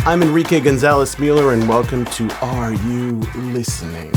I'm Enrique Gonzalez Müller, and welcome to Are You Listening?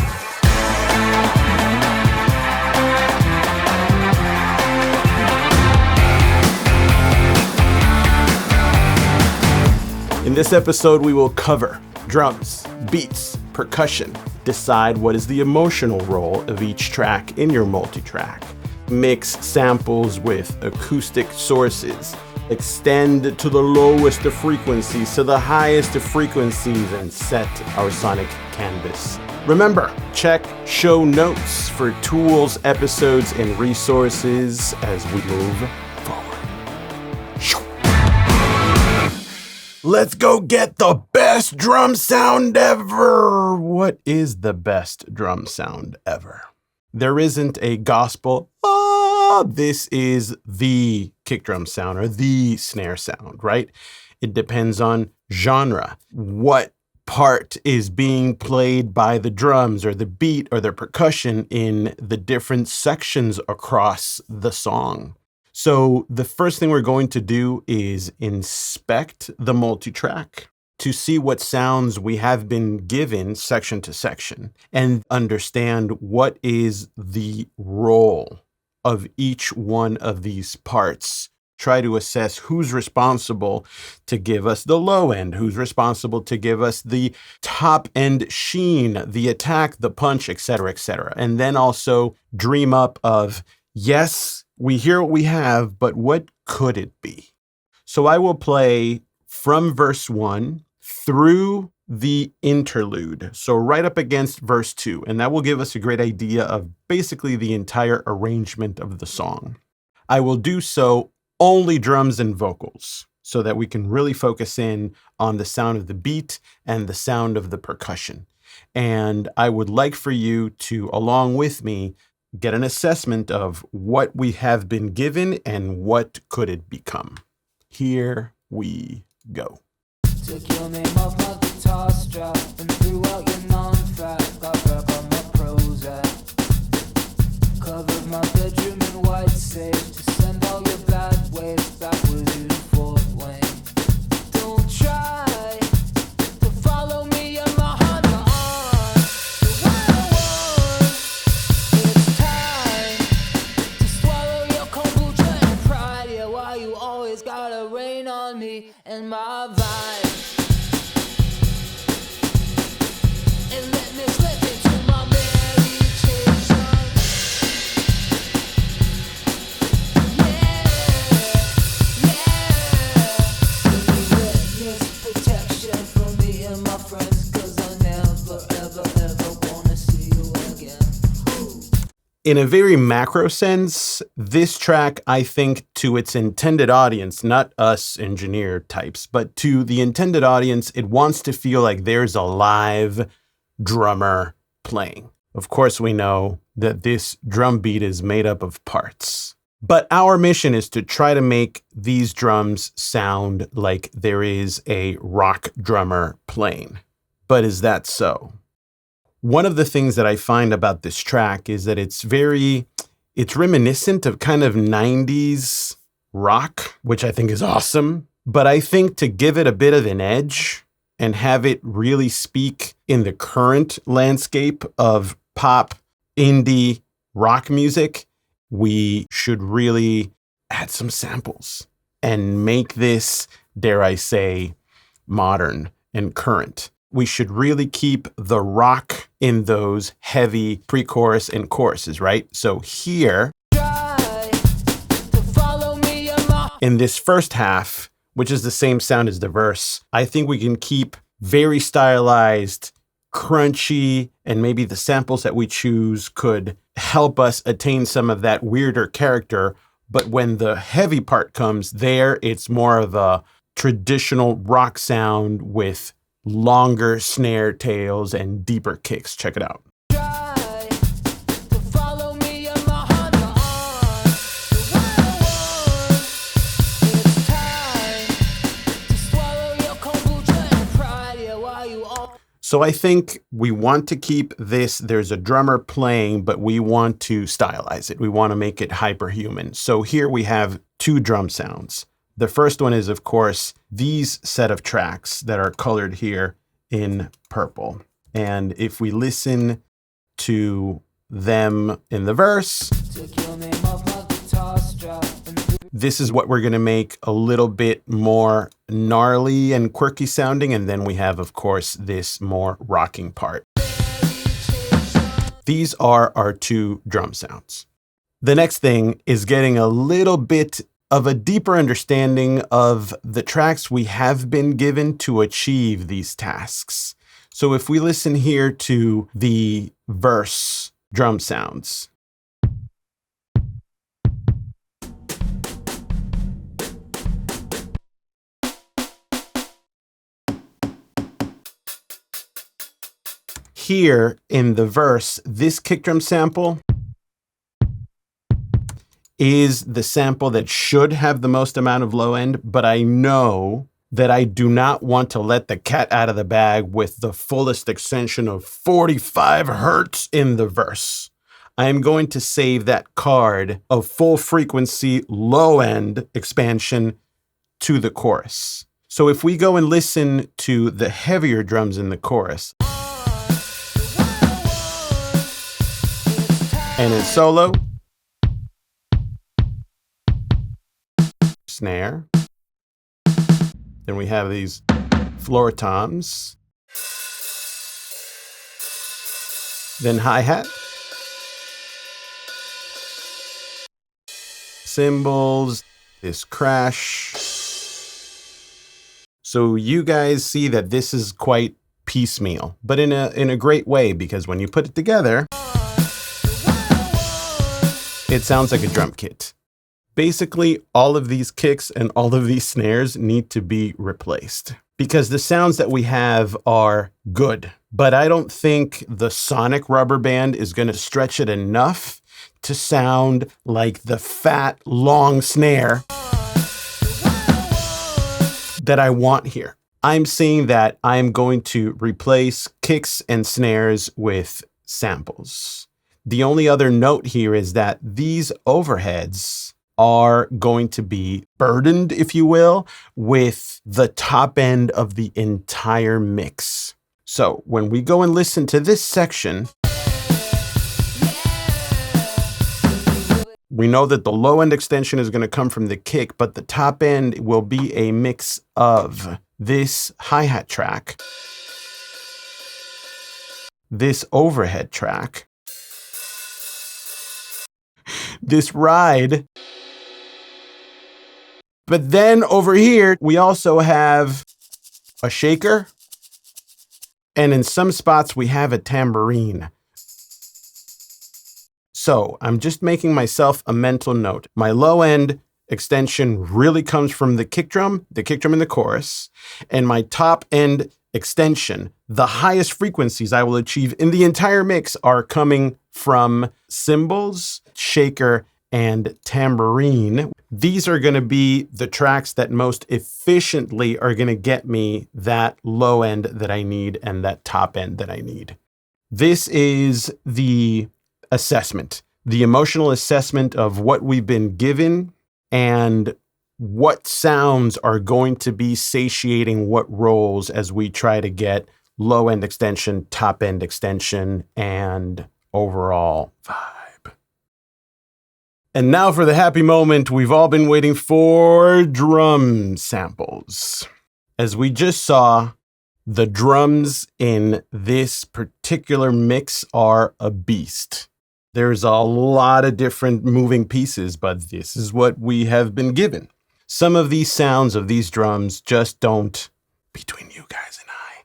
In this episode, we will cover drums, beats, percussion, decide what is the emotional role of each track in your multi-track, mix samples with acoustic sources, extend to the lowest of frequencies to the highest of frequencies, and set our sonic canvas. Remember, check show notes for tools, episodes, and resources as we move forward. Let's go get the best drum sound ever! What is the best drum sound ever? There isn't a gospel, this is the kick drum sound or the snare sound, right? It depends on genre. What part is being played by the drums or the beat or the percussion in the different sections across the song. So the first thing we're going to do is inspect the multi-track to see what sounds we have been given section to section and understand what is the role of each one of these parts. Try to assess who's responsible to give us the low end, who's responsible to give us the top end sheen, the attack, the punch, etc., etc. And then also dream up of, yes, we hear what we have, but what could it be? So I will play from verse 1 through the interlude, so right up against verse 2, and that will give us a great idea of basically the entire arrangement of the song. I will do so only drums and vocals so that we can really focus in on the sound of the beat and the sound of the percussion. And I would like for you to, along with me, get an assessment of what we have been given and what could it become. Here we go. Took your name off my guitar strap and threw out your non-fat. Got back on my Prozac. Covered my bedroom in white sage to send all your bad ways backwards to Fort Wayne. Don't try to follow me in my Honda on the 101. It's time to swallow your kombucha and pride. Yeah, why you always gotta rain on me and my vibe? In a very macro sense, this track, I think, to its intended audience, not us engineer types, but to the intended audience, it wants to feel like there's a live drummer playing. Of course, we know that this drum beat is made up of parts. But our mission is to try to make these drums sound like there is a rock drummer playing. But is that so? One of the things that I find about this track is that it's reminiscent of kind of 90s rock, which I think is awesome. But I think to give it a bit of an edge and have it really speak in the current landscape of pop, indie, rock music, we should really add some samples and make this, dare I say, modern and current. We should really keep the rock in those heavy pre-chorus and choruses, right? So here, in this first half, which is the same sound as the verse, I think we can keep very stylized, crunchy, and maybe the samples that we choose could help us attain some of that weirder character. But when the heavy part comes there, it's more of a traditional rock sound with longer snare tails and deeper kicks. Check it out. So I think we want to keep this, there's a drummer playing, but we want to stylize it. We want to make it hyperhuman. So here we have two drum sounds. The first one is, of course, these set of tracks that are colored here in purple. And if we listen to them in the verse, this is what we're going to make a little bit more gnarly and quirky sounding. And then we have, of course, this more rocking part. These are our two drum sounds. The next thing is getting a little bit of a deeper understanding of the tracks we have been given to achieve these tasks. So if we listen here to the verse drum sounds, here in the verse, this kick drum sample is the sample that should have the most amount of low end, but I know that I do not want to let the cat out of the bag with the fullest extension of 45 hertz in the verse. I am going to save that card of full frequency low end expansion to the chorus. So if we go and listen to the heavier drums in the chorus, and in solo, snare. Then we have these floor toms. Then hi-hat. Cymbals, this crash. So you guys see that this is quite piecemeal, but in a great way, because when you put it together, it sounds like a drum kit. Basically, all of these kicks and all of these snares need to be replaced because the sounds that we have are good, but I don't think the sonic rubber band is going to stretch it enough to sound like the fat, long snare that I want here. I'm saying that I'm going to replace kicks and snares with samples. The only other note here is that these overheads are going to be burdened, if you will, with the top end of the entire mix. So when we go and listen to this section, we know that the low end extension is going to come from the kick, but the top end will be a mix of this hi-hat track, this overhead track, this ride. But then over here, we also have a shaker. And in some spots, we have a tambourine. So I'm just making myself a mental note. My low end extension really comes from the kick drum in the chorus. And my top end extension, the highest frequencies I will achieve in the entire mix are coming from cymbals, shaker, and tambourine. These are going to be the tracks that most efficiently are going to get me that low end that I need and that top end that I need. This is the assessment, the emotional assessment of what we've been given and what sounds are going to be satiating what roles as we try to get low end extension, top end extension, and overall vibe. And now for the happy moment we've all been waiting for, drum samples. As we just saw, the drums in this particular mix are a beast. There's a lot of different moving pieces, but this is what we have been given. Some of these sounds of these drums just don't, between you guys and I,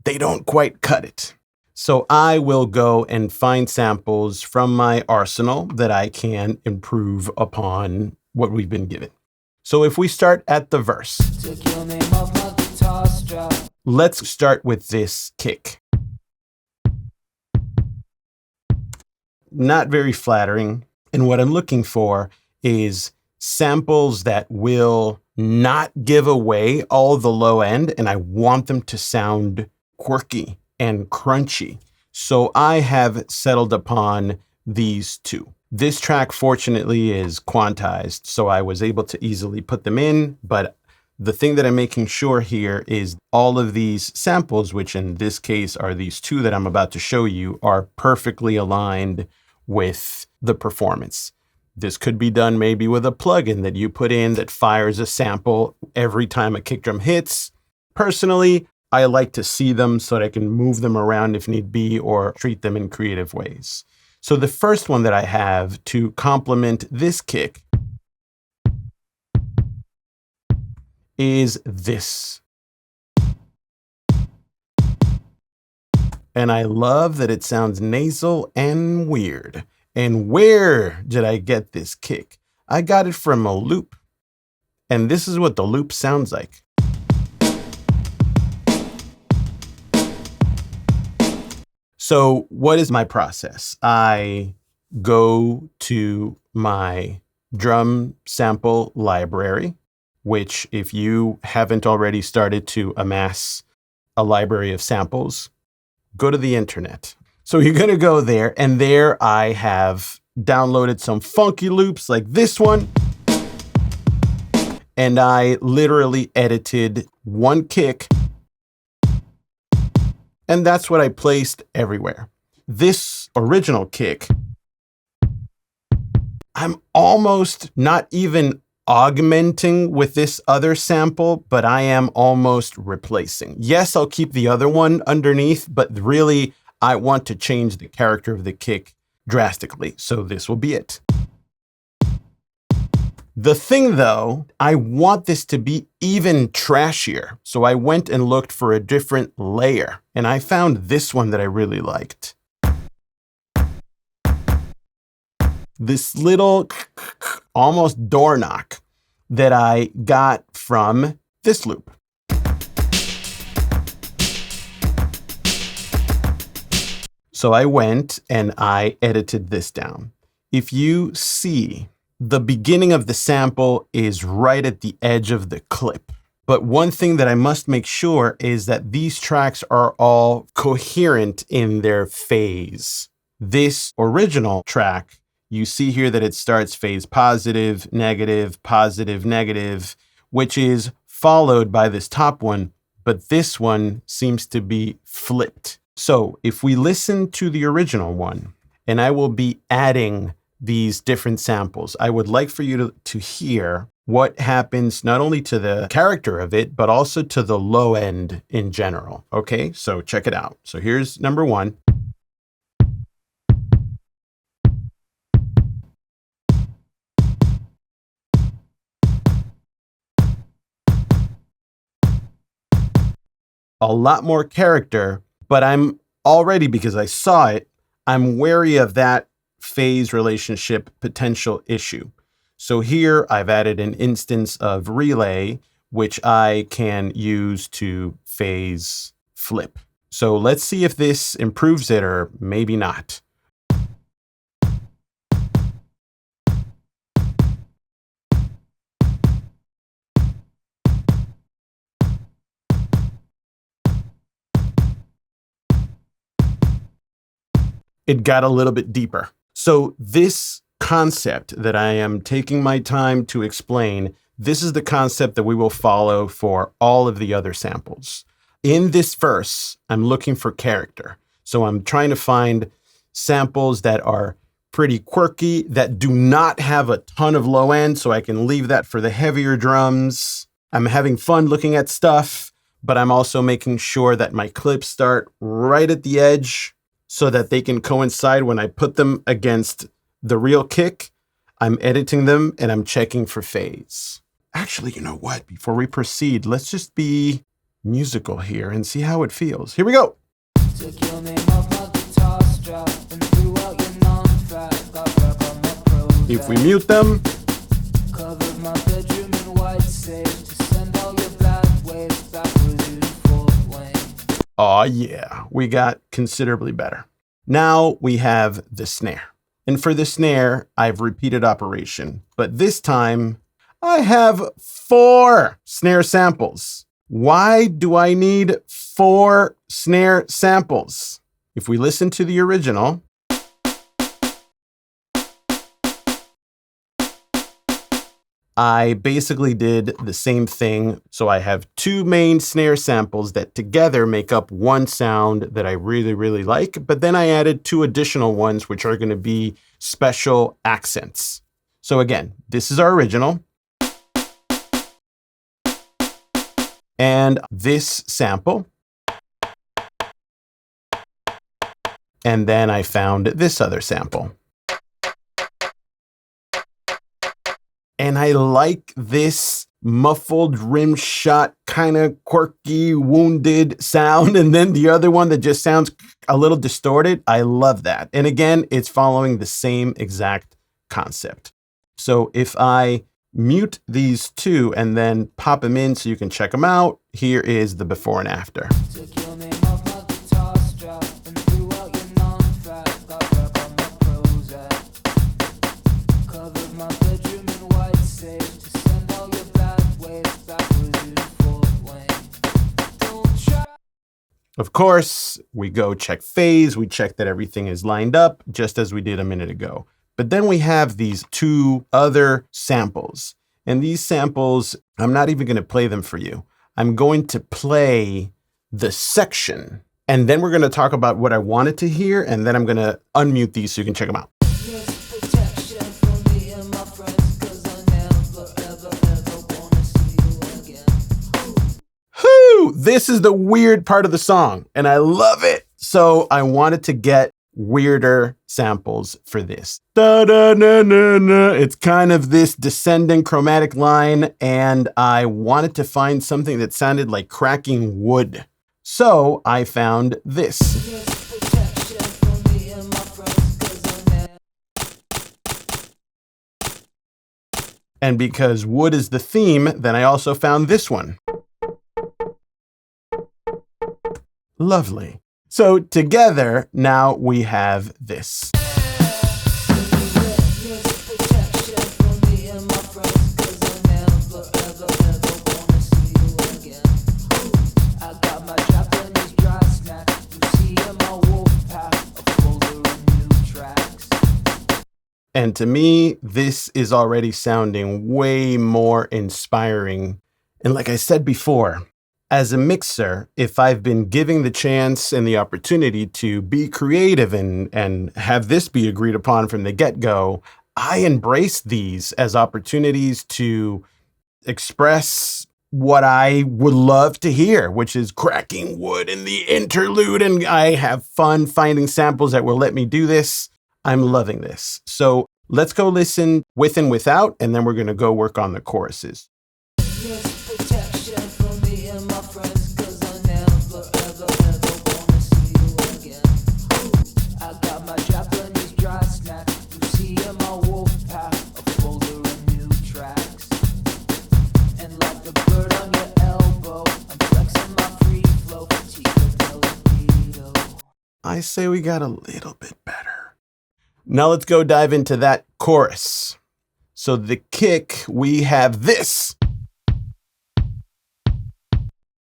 they don't quite cut it. So I will go and find samples from my arsenal that I can improve upon what we've been given. So if we start at the verse, let's start with this kick. Not very flattering. And what I'm looking for is samples that will not give away all the low end, and I want them to sound quirky and crunchy. So I have settled upon these two. This track, fortunately, is quantized, so I was able to easily put them in, but the thing that I'm making sure here is all of these samples, which in this case are these two that I'm about to show you, are perfectly aligned with the performance. This could be done maybe with a plugin that you put in that fires a sample every time a kick drum hits. Personally, I like to see them so that I can move them around if need be or treat them in creative ways. So the first one that I have to complement this kick is this. And I love that it sounds nasal and weird. And where did I get this kick? I got it from a loop. And this is what the loop sounds like. So what is my process? I go to my drum sample library, which if you haven't already started to amass a library of samples, go to the internet. So you're going to go there, and there I have downloaded some funky loops like this one. And I literally edited one kick, and that's what I placed everywhere. This original kick, I'm almost not even augmenting with this other sample, but I am almost replacing. Yes, I'll keep the other one underneath, but really I want to change the character of the kick drastically. So this will be it. The thing though, I want this to be even trashier. So I went and looked for a different layer, and I found this one that I really liked. This little almost door knock that I got from this loop. So I went and I edited this down. If you see, the beginning of the sample is right at the edge of the clip. But one thing that I must make sure is that these tracks are all coherent in their phase. This original track, you see here that it starts phase positive, negative, which is followed by this top one, but this one seems to be flipped. So if we listen to the original one, and I will be adding these different samples, I would like for you to hear what happens not only to the character of it, but also to the low end in general. Okay, so check it out. So here's number one. A lot more character, but I'm already, because I saw it, I'm wary of that phase relationship potential issue. So here I've added an instance of relay, which I can use to phase flip. So let's see if this improves it or maybe not. It got a little bit deeper. So this concept that I am taking my time to explain, this is the concept that we will follow for all of the other samples. In this verse, I'm looking for character. So I'm trying to find samples that are pretty quirky, that do not have a ton of low end, so I can leave that for the heavier drums. I'm having fun looking at stuff, but I'm also making sure that my clips start right at the edge, so that they can coincide when I put them against the real kick. I'm editing them and I'm checking for phase. Actually, you know what? Before we proceed, let's just be musical here and see how it feels. Here we go. Took your name off my guitar strap and threw out your non-fat. Got back on my Prozac. If we mute them, Covered my bedroom in white sage to send all your bad waves backwards in Fort Wayne. oh yeah, we got considerably better. Now we have the snare. And for the snare, I've repeated operation, but this time I have 4 snare samples. Why do I need 4 snare samples? If we listen to the original, I basically did the same thing. So I have two main snare samples that together make up one sound that I really, really like. But then I added two additional ones, which are going to be special accents. So again, this is our original. And this sample. And then I found this other sample. And I like this muffled rim shot, kind of quirky, wounded sound. And then the other one that just sounds a little distorted. I love that. And again, it's following the same exact concept. So if I mute these two and then pop them in so you can check them out, here is the before and after. Of course, we go check phase, we check that everything is lined up, just as we did a minute ago. But then we have these two other samples. And these samples, I'm not even going to play them for you. I'm going to play the section. And then we're going to talk about what I wanted to hear, and then I'm going to unmute these so you can check them out. This is the weird part of the song, and I love it. So I wanted to get weirder samples for this. Da, da, na, na, na. It's kind of this descending chromatic line, and I wanted to find something that sounded like cracking wood. So I found this. And because wood is the theme, then I also found this one. Lovely. So together, now we have this. And to me, this is already sounding way more inspiring. And like I said before, as a mixer, if I've been giving the chance and the opportunity to be creative and have this be agreed upon from the get-go, I embrace these as opportunities to express what I would love to hear, which is cracking wood in the interlude. And I have fun finding samples that will let me do this. I'm loving this. So let's go listen with and without, and then we're going to go work on the choruses. I say we got a little bit better. Now let's go dive into that chorus. So the kick, we have this.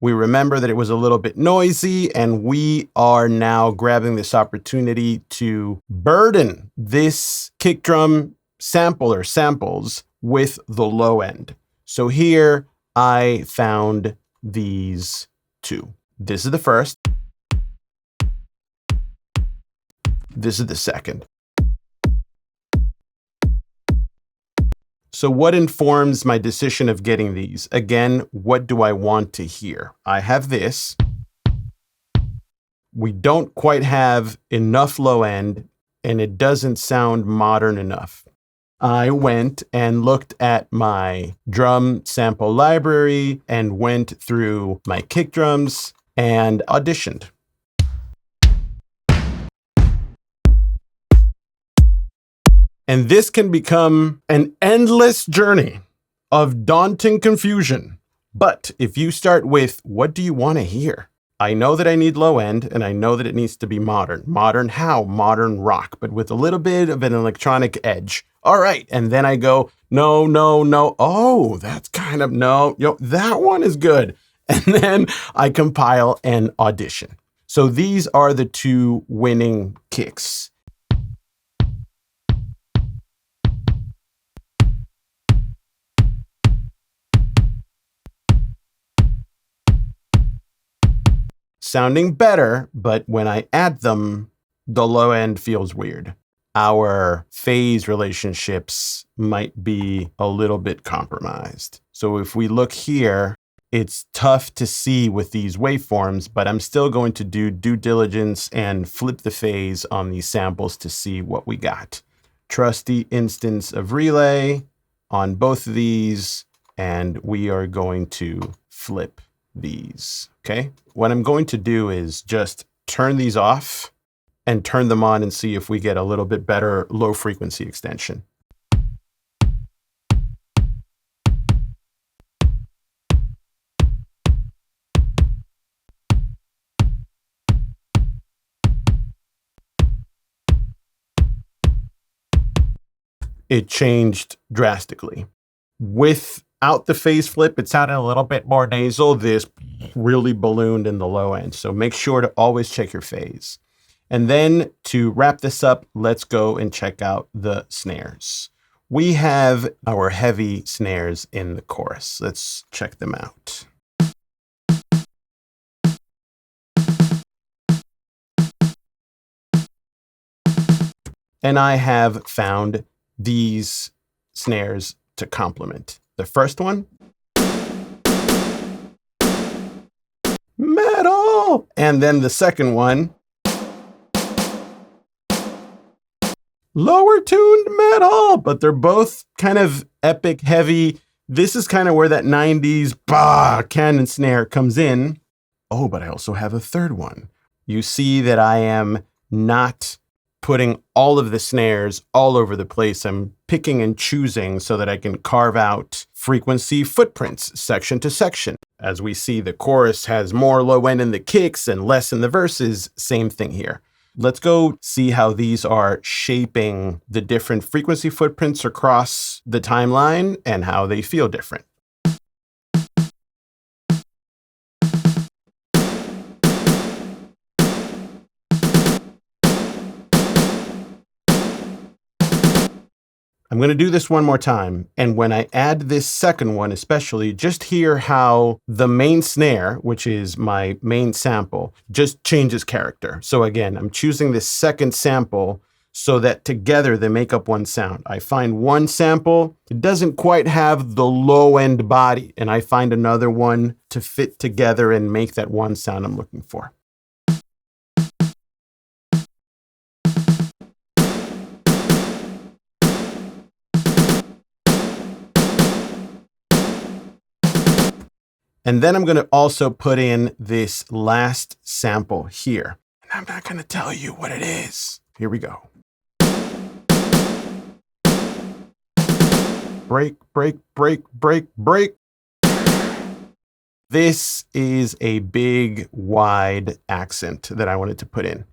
We remember that it was a little bit noisy, and we are now grabbing this opportunity to burden this kick drum sample or samples with the low end. So here I found these two. This is the first. This is the second. So what informs my decision of getting these? Again, what do I want to hear? I have this. We don't quite have enough low end, and it doesn't sound modern enough. I went and looked at my drum sample library and went through my kick drums and auditioned. And this can become an endless journey of daunting confusion. But if you start with, what do you want to hear? I know that I need low end, and I know that it needs to be modern. Modern how? Modern rock, but with a little bit of an electronic edge. All right. And then I go, no, no, no. Oh, that's kind of, no, that one is good. And then I compile and audition. So these are the two winning kicks. sounding better, but when I add them, the low end feels weird. Our phase relationships might be a little bit compromised. So if we look here, it's tough to see with these waveforms, but I'm still going to do due diligence and flip the phase on these samples to see what we got. Trusty instance of relay on both of these, and we are going to flip these, okay? What I'm going to do is just turn these off and turn them on and see if we get a little bit better low frequency extension. It changed drastically. Without the phase flip, it sounded a little bit more nasal. This really ballooned in the low end. So make sure to always check your phase. And then to wrap this up, let's go and check out the snares. We have our heavy snares in the chorus. Let's check them out. And I have found these snares to complement. The first one, metal. And then the second one, lower tuned metal. But they're both kind of epic, heavy. This is kind of where that 90s cannon snare comes in. Oh, but I also have a third one. You see that I am not putting all of the snares all over the place. I'm picking and choosing so that I can carve out frequency footprints section to section. As we see, the chorus has more low end in the kicks and less in the verses. Same thing here. Let's go see how these are shaping the different frequency footprints across the timeline and how they feel different. I'm going to do this one more time. And when I add this second one, especially, just hear how the main snare, which is my main sample, just changes character. So again, I'm choosing this second sample so that together they make up one sound. I find one sample, it doesn't quite have the low end body, and I find another one to fit together and make that one sound I'm looking for. And then I'm going to also put in this last sample here. And I'm not going to tell you what it is. Here we go. Break, break, break, break, break. This is a big, wide accent that I wanted to put in.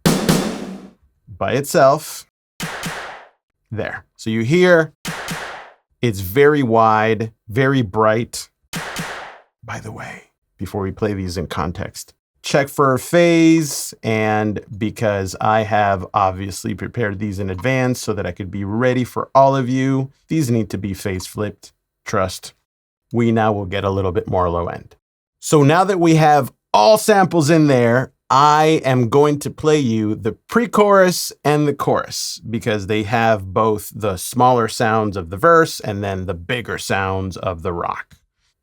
By itself. There. So you hear it's very wide, very bright. By the way, before we play these in context, check for a phase, and because I have obviously prepared these in advance so that I could be ready for all of you, these need to be phase flipped. Trust. We now will get a little bit more low end. So now that we have all samples in there, I am going to play you the pre-chorus and the chorus because they have both the smaller sounds of the verse and then the bigger sounds of the rock.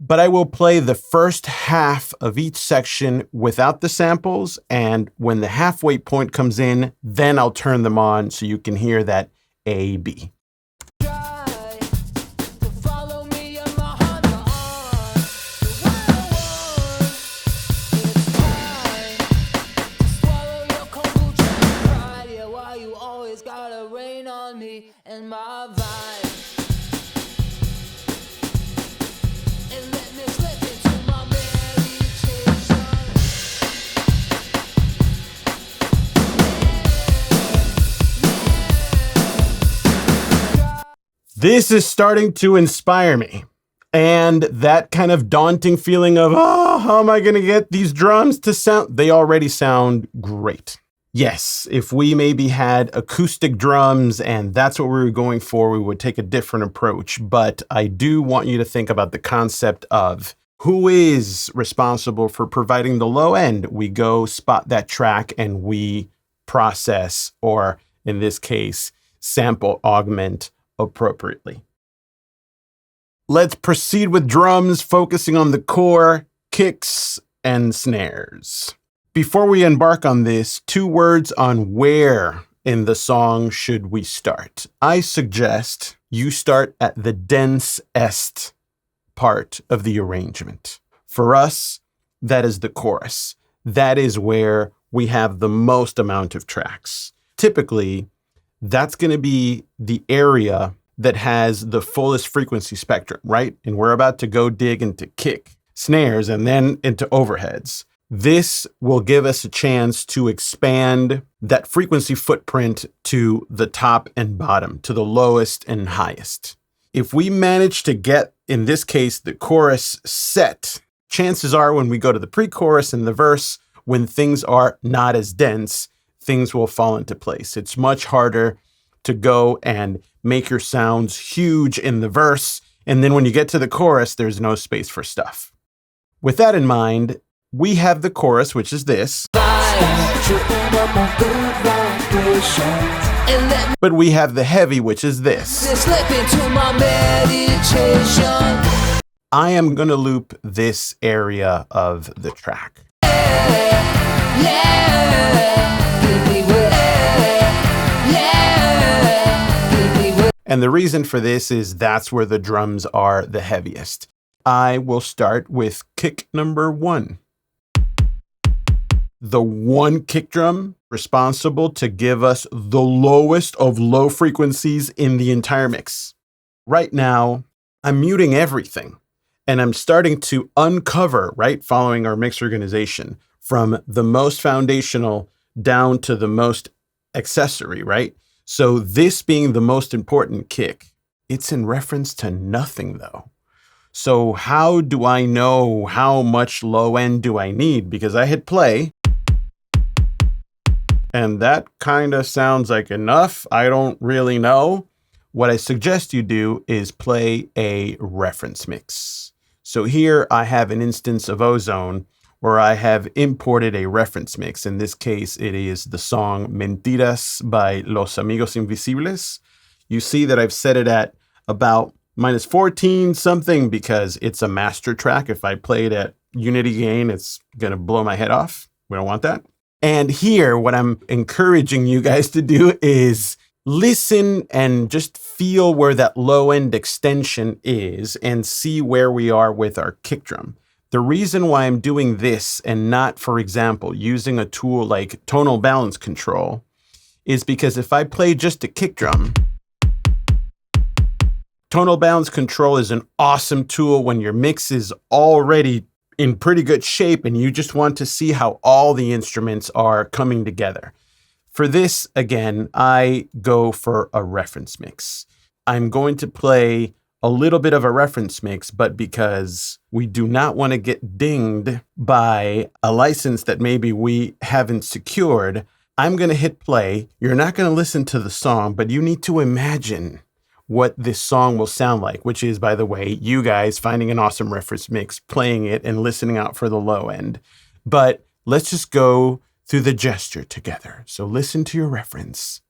But I will play the first half of each section without the samples, and when the halfway point comes in, then I'll turn them on so you can hear that A, B. This is starting to inspire me. And that kind of daunting feeling of, how am I going to get these drums to sound? They already sound great. Yes, if we maybe had acoustic drums and that's what we were going for, we would take a different approach. But I do want you to think about the concept of Who is responsible for providing the low end? We go spot that track and we process, or in this case, sample augment appropriately. Let's proceed with drums, focusing on the core, kicks, and snares. Before we embark on this, 2 words on where in the song should we start. I suggest you start at the densest part of the arrangement. For us, that is the chorus. That is where we have the most amount of tracks. Typically, that's going to be the area that has the fullest frequency spectrum, right? And we're about to go dig into kick, snares, and then into overheads. This will give us a chance to expand that frequency footprint to the top and bottom, to the lowest and highest. If we manage to get, in this case, the chorus set, chances are when we go to the pre-chorus and the verse, when things are not as dense, things will fall into place. It's much harder to go and make your sounds huge in the verse, and then when you get to the chorus, there's no space for stuff. With that in mind, we have the chorus, which is this. But we have the heavy, which is this. I am going to loop this area of the track. And the reason for this is that's where the drums are the heaviest. I will start with kick number 1. The 1 kick drum responsible to give us the lowest of low frequencies in the entire mix. Right now, I'm muting everything and I'm starting to uncover, right, following our mix organization, from the most foundational down to the most accessory, right? So this being the most important kick, it's in reference to nothing though. So how do I know how much low end do I need? Because I hit play and that kind of sounds like enough. I don't really know. What I suggest you do is play a reference mix. So here I have an instance of Ozone where I have imported a reference mix. In this case, it is the song Mentiras by Los Amigos Invisibles. You see that I've set it at about -14 something because it's a master track. If I play it at unity gain, it's gonna blow my head off. We don't want that. And here, what I'm encouraging you guys to do is listen and just feel where that low end extension is and see where we are with our kick drum. The reason why I'm doing this and not, for example, using a tool like tonal balance control is because if I play just a kick drum, tonal balance control is an awesome tool when your mix is already in pretty good shape and you just want to see how all the instruments are coming together. For this, again, I go for a reference mix. I'm going to play a little bit of a reference mix, but because we do not want to get dinged by a license that maybe we haven't secured, I'm going to hit play. You're not going to listen to the song, but you need to imagine what this song will sound like, which is, by the way, you guys finding an awesome reference mix, playing it and listening out for the low end. But let's just go through the gesture together. So listen to your reference.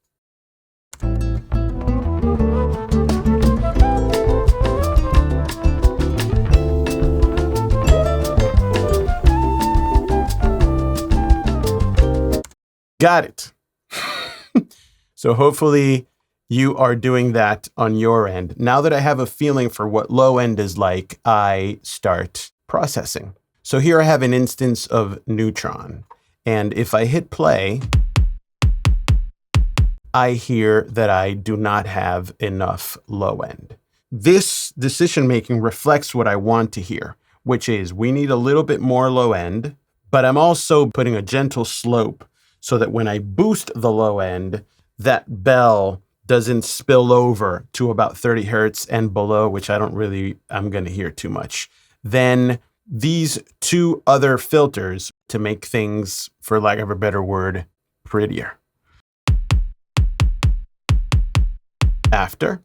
Got it. So hopefully you are doing that on your end. Now that I have a feeling for what low end is like, I start processing. So here I have an instance of neutron. And if I hit play, I hear that I do not have enough low end. This decision making reflects what I want to hear, which is we need a little bit more low end, but I'm also putting a gentle slope so that when I boost the low end, that bell doesn't spill over to about 30 hertz and below, which I'm going to hear too much. Then these 2 other filters to make things, for lack of a better word, prettier. After.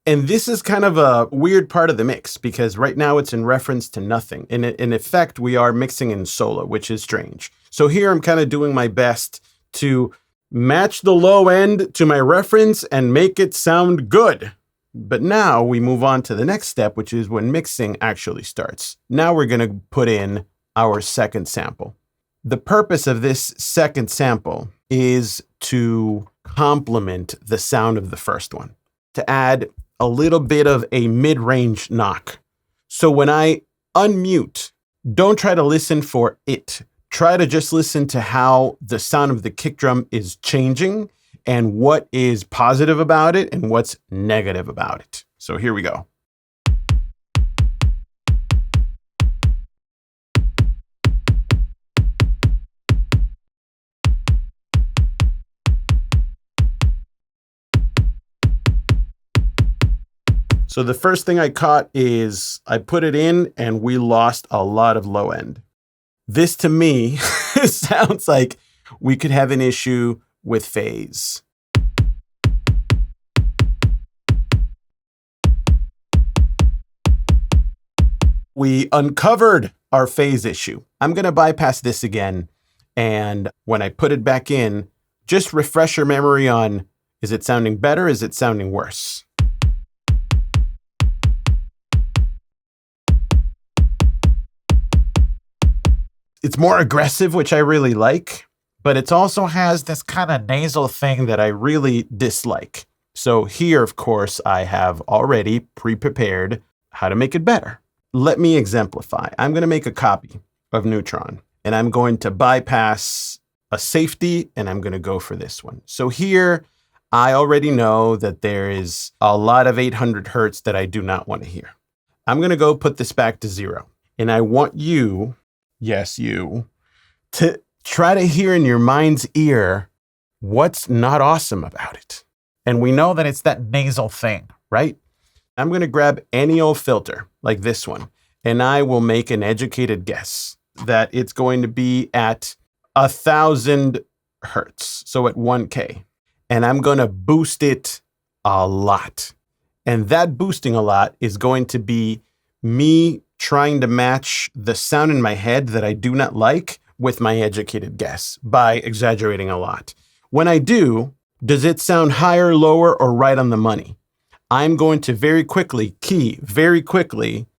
And this is kind of a weird part of the mix because right now it's in reference to nothing. In effect, we are mixing in solo, which is strange. So here I'm kind of doing my best to match the low end to my reference and make it sound good. But now we move on to the next step, which is when mixing actually starts. Now we're going to put in our second sample. The purpose of this second sample is to complement the sound of the first one, to add a little bit of a mid-range knock. So when I unmute, don't try to listen for it. Try to just listen to how the sound of the kick drum is changing and what is positive about it and what's negative about it. So here we go. So the first thing I caught is I put it in and we lost a lot of low end. This to me sounds like we could have an issue with phase. We uncovered our phase issue. I'm going to bypass this again. And when I put it back in, just refresh your memory on, is it sounding better? Is it sounding worse? It's more aggressive, which I really like, but it also has this kind of nasal thing that I really dislike. So here, of course, I have already pre-prepared how to make it better. Let me exemplify. I'm going to make a copy of Neutron, and I'm going to bypass a safety, and I'm going to go for this one. So here, I already know that there is a lot of 800 hertz that I do not want to hear. I'm going to go put this back to 0, and I want you... yes, you, to try to hear in your mind's ear what's not awesome about it. And we know that it's that nasal thing, right? I'm going to grab any old filter like this one, and I will make an educated guess that it's going to be at 1,000 hertz, so at 1K. And I'm going to boost it a lot. And that boosting a lot is going to be me trying to match the sound in my head that I do not like with my educated guess by exaggerating a lot. When I do, does it sound higher, lower, or right on the money? I'm going to very quickly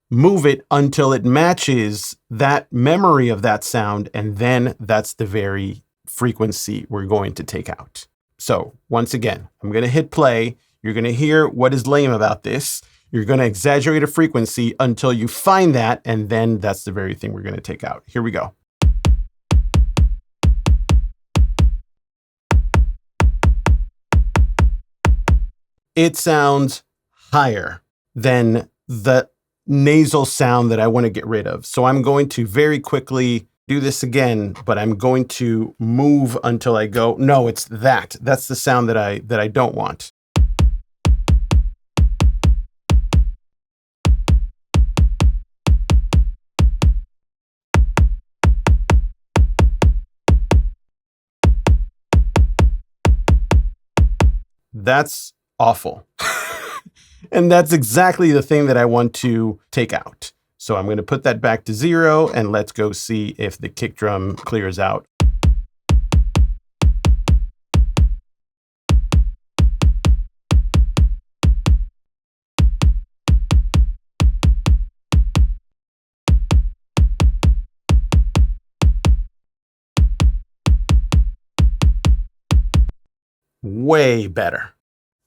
move it until it matches that memory of that sound, and then that's the very frequency we're going to take out. So once again, I'm going to hit play. You're going to hear what is lame about this. You're going to exaggerate a frequency until you find that, and then that's the very thing we're going to take out. Here we go. It sounds higher than the nasal sound that I want to get rid of. So I'm going to very quickly do this again, but I'm going to move until I go, no, it's that. That's the sound that I don't want. That's awful. And that's exactly the thing that I want to take out. So I'm going to put that back to 0, and let's go see if the kick drum clears out. Way better.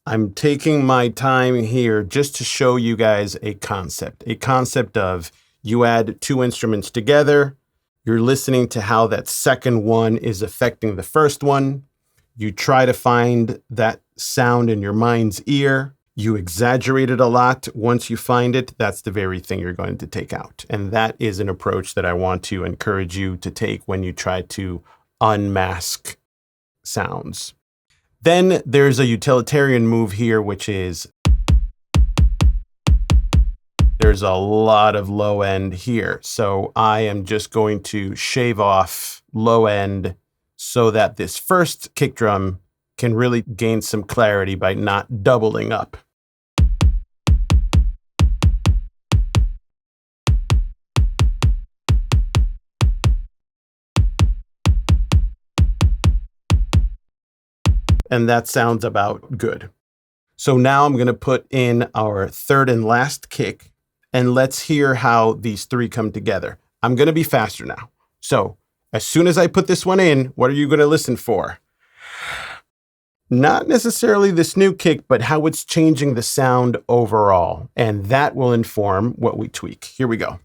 I'm taking my time here just to show you guys a concept of you add two instruments together, you're listening to how that second one is affecting the first one, you try to find that sound in your mind's ear, you exaggerate it a lot. Once you find it, that's the very thing you're going to take out. And that is an approach that I want to encourage you to take when you try to unmask sounds. Then there's a utilitarian move here, which is there's a lot of low end here. So I am just going to shave off low end so that this first kick drum can really gain some clarity by not doubling up. And that sounds about good. So now I'm going to put in our third and last kick, and let's hear how these three come together. I'm going to be faster now. So as soon as I put this one in, what are you going to listen for? Not necessarily this new kick, but how it's changing the sound overall. And that will inform what we tweak. Here we go.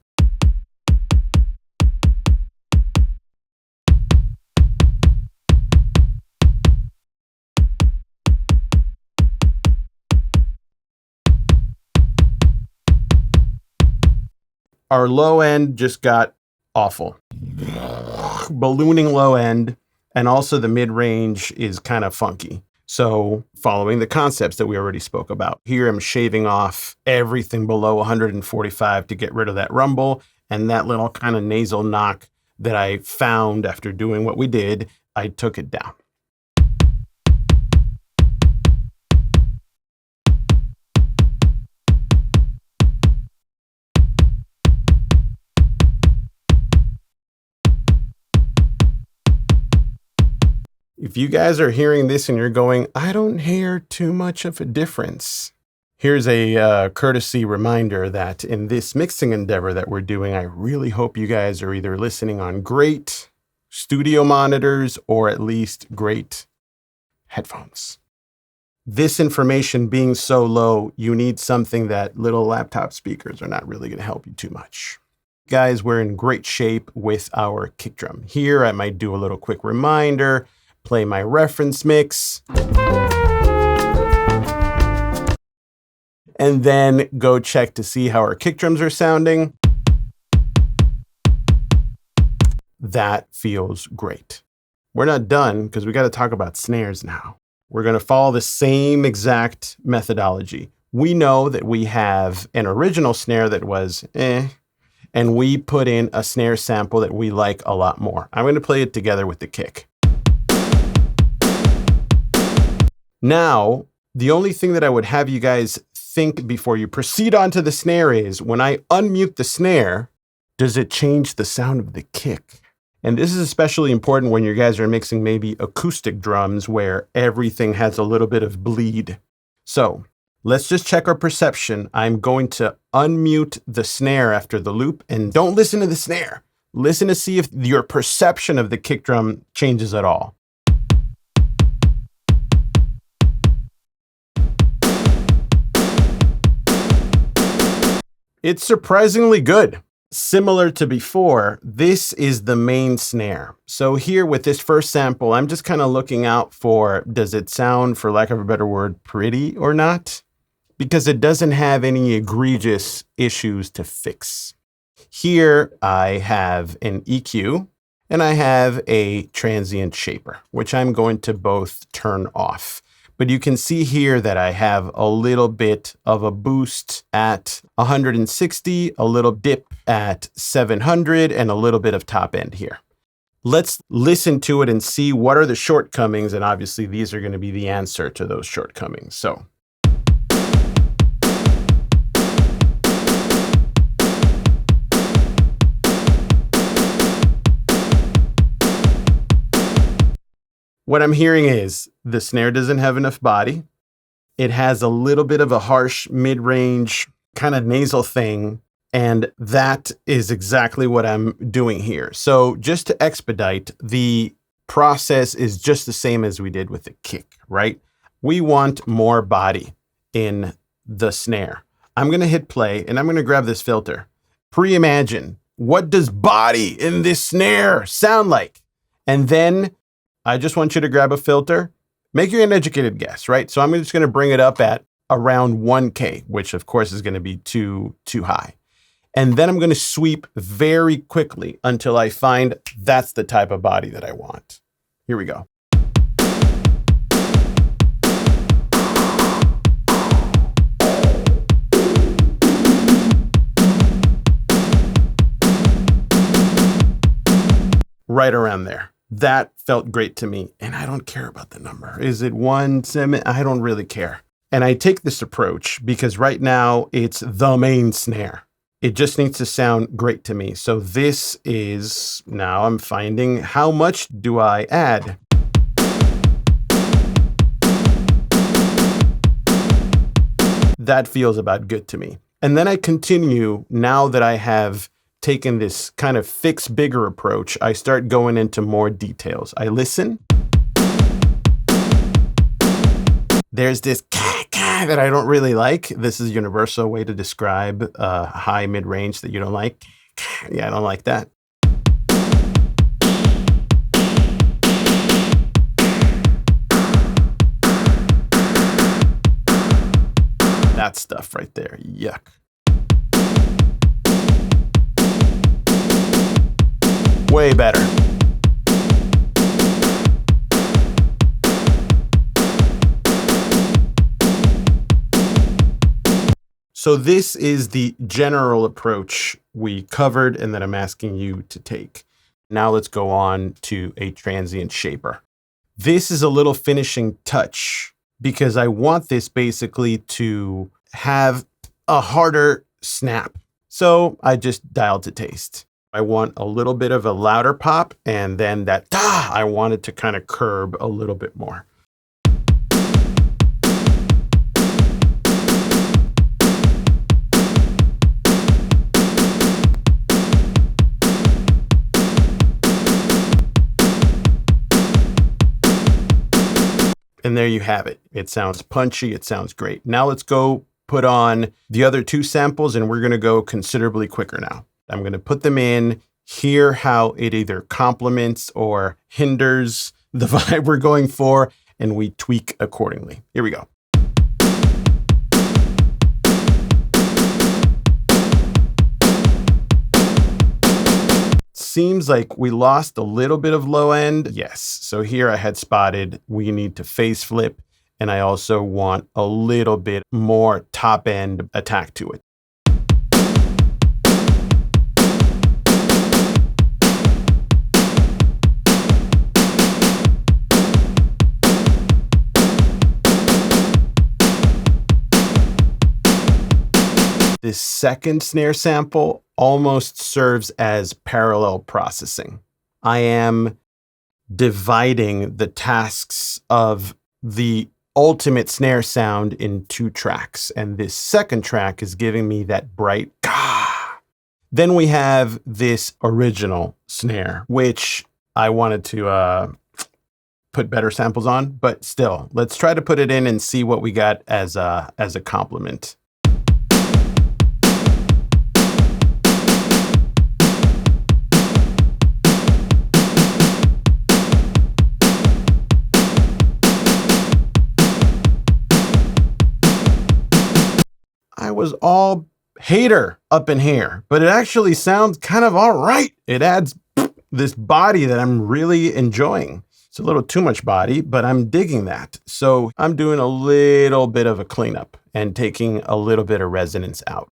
Our low end just got awful. Ballooning low end, and also the mid-range is kind of funky. So following the concepts that we already spoke about. Here I'm shaving off everything below 145 to get rid of that rumble, and that little kind of nasal knock that I found after doing what we did, I took it down. If you guys are hearing this and you're going, I don't hear too much of a difference. Here's a courtesy reminder that in this mixing endeavor that we're doing, I really hope you guys are either listening on great studio monitors or at least great headphones. This information being so low, you need something that little laptop speakers are not really going to help you too much. Guys, we're in great shape with our kick drum. Here, I might do a little quick reminder, play my reference mix, and then go check to see how our kick drums are sounding. That feels great. We're not done because we got to talk about snares now. We're going to follow the same exact methodology. We know that we have an original snare that was and we put in a snare sample that we like a lot more. I'm going to play it together with the kick. Now, the only thing that I would have you guys think before you proceed onto the snare is, when I unmute the snare, does it change the sound of the kick? And this is especially important when you guys are mixing maybe acoustic drums where everything has a little bit of bleed. So let's just check our perception. I'm going to unmute the snare after the loop, and don't listen to the snare. Listen to see if your perception of the kick drum changes at all. It's surprisingly good. Similar to before, this is the main snare. So here with this first sample, I'm just kind of looking out for, does it sound, for lack of a better word, pretty or not? Because it doesn't have any egregious issues to fix. Here I have an EQ and I have a transient shaper, which I'm going to both turn off. But you can see here that I have a little bit of a boost at 160, a little dip at 700, and a little bit of top end here. Let's listen to it and see what are the shortcomings, and obviously these are going to be the answer to those shortcomings. So. What I'm hearing is the snare doesn't have enough body. It has a little bit of a harsh mid-range kind of nasal thing. And that is exactly what I'm doing here. So just to expedite, the process is just the same as we did with the kick, right? We want more body in the snare. I'm going to hit play and I'm going to grab this filter. Pre-imagine, what does body in this snare sound like? And then I just want you to grab a filter, make your uneducated guess, right? So I'm just going to bring it up at around 1K, which of course is going to be too high. And then I'm going to sweep very quickly until I find that's the type of body that I want. Here we go. Right around there. That felt great to me, and I don't care about the number. Is it 1/7? I don't really care. And I take this approach because right now it's the main snare. It just needs to sound great to me. So this is, now I'm finding, how much do I add? that feels about good to me. And then I continue, now that I have taken this kind of fix bigger approach, I start going into more details. I listen. There's this that I don't really like. This is a universal way to describe high mid-range that you don't like. Yeah, I don't like that. That stuff right there, yuck. Way better. So this is the general approach we covered and that I'm asking you to take. Now let's go on to a transient shaper. This is a little finishing touch because I want this basically to have a harder snap. So I just dialed to taste. I want a little bit of a louder pop, and then that I want it to kind of curb a little bit more. And there you have it. It sounds punchy. It sounds great. Now let's go put on the other two samples, and we're going to go considerably quicker now. I'm going to put them in, hear how it either complements or hinders the vibe we're going for, and we tweak accordingly. Here we go. Seems like we lost a little bit of low end. Yes. So here I had spotted we need to phase flip, and I also want a little bit more top end attack to it. This second snare sample almost serves as parallel processing. I am dividing the tasks of the ultimate snare sound in two tracks, and this second track is giving me that bright ka. Then we have this original snare, which I wanted to put better samples on, but still, let's try to put it in and see what we got as a complement. I was all hater up in here, but it actually sounds kind of all right. It adds this body that I'm really enjoying. It's a little too much body, but I'm digging that. So I'm doing a little bit of a cleanup and taking a little bit of resonance out.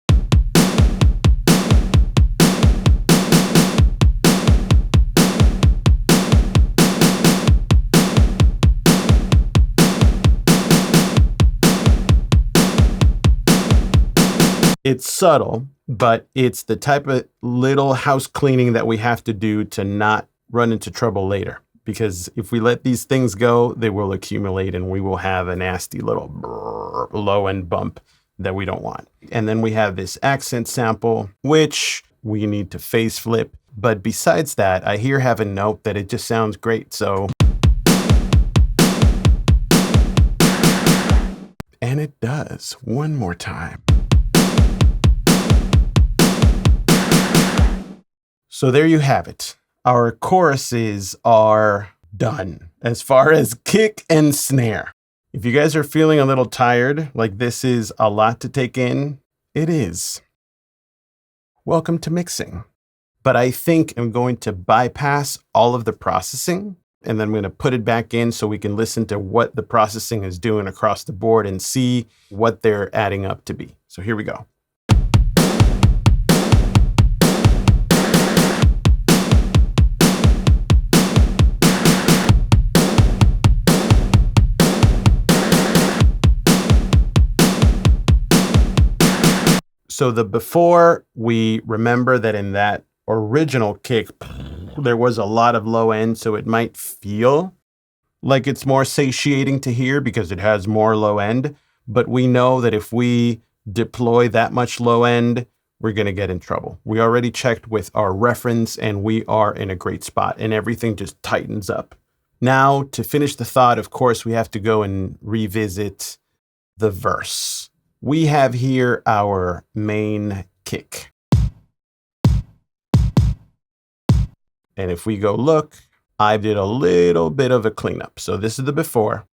It's subtle, but it's the type of little house cleaning that we have to do to not run into trouble later. Because if we let these things go, they will accumulate and we will have a nasty little low end bump that we don't want. And then we have this accent sample, which we need to phase flip. But besides that, I hear have a note that it just sounds great. So, and it does. One more time. So there you have it. Our choruses are done as far as kick and snare. If you guys are feeling a little tired, like this is a lot to take in, it is. Welcome to mixing. But I think I'm going to bypass all of the processing, and then I'm going to put it back in so we can listen to what the processing is doing across the board and see what they're adding up to be. So here we go. So the before, we remember that in that original kick, there was a lot of low end, so it might feel like it's more satiating to hear because it has more low end. but we know that if we deploy that much low end, we're going to get in trouble. We already checked with our reference and we are in a great spot and everything just tightens up. Now, to finish the thought, of course, we have to go and revisit the verse. We have here our main kick. And if we go look, I did a little bit of a cleanup. So this is the before.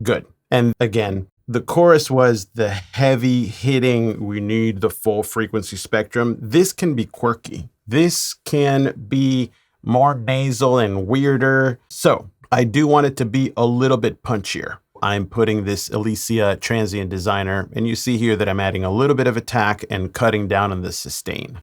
Good. And again, the chorus was the heavy hitting, we need the full frequency spectrum. This can be quirky. This can be more nasal and weirder. So I do want it to be a little bit punchier. I'm putting this Elysia Transient Designer, and you see here that I'm adding a little bit of attack and cutting down on the sustain.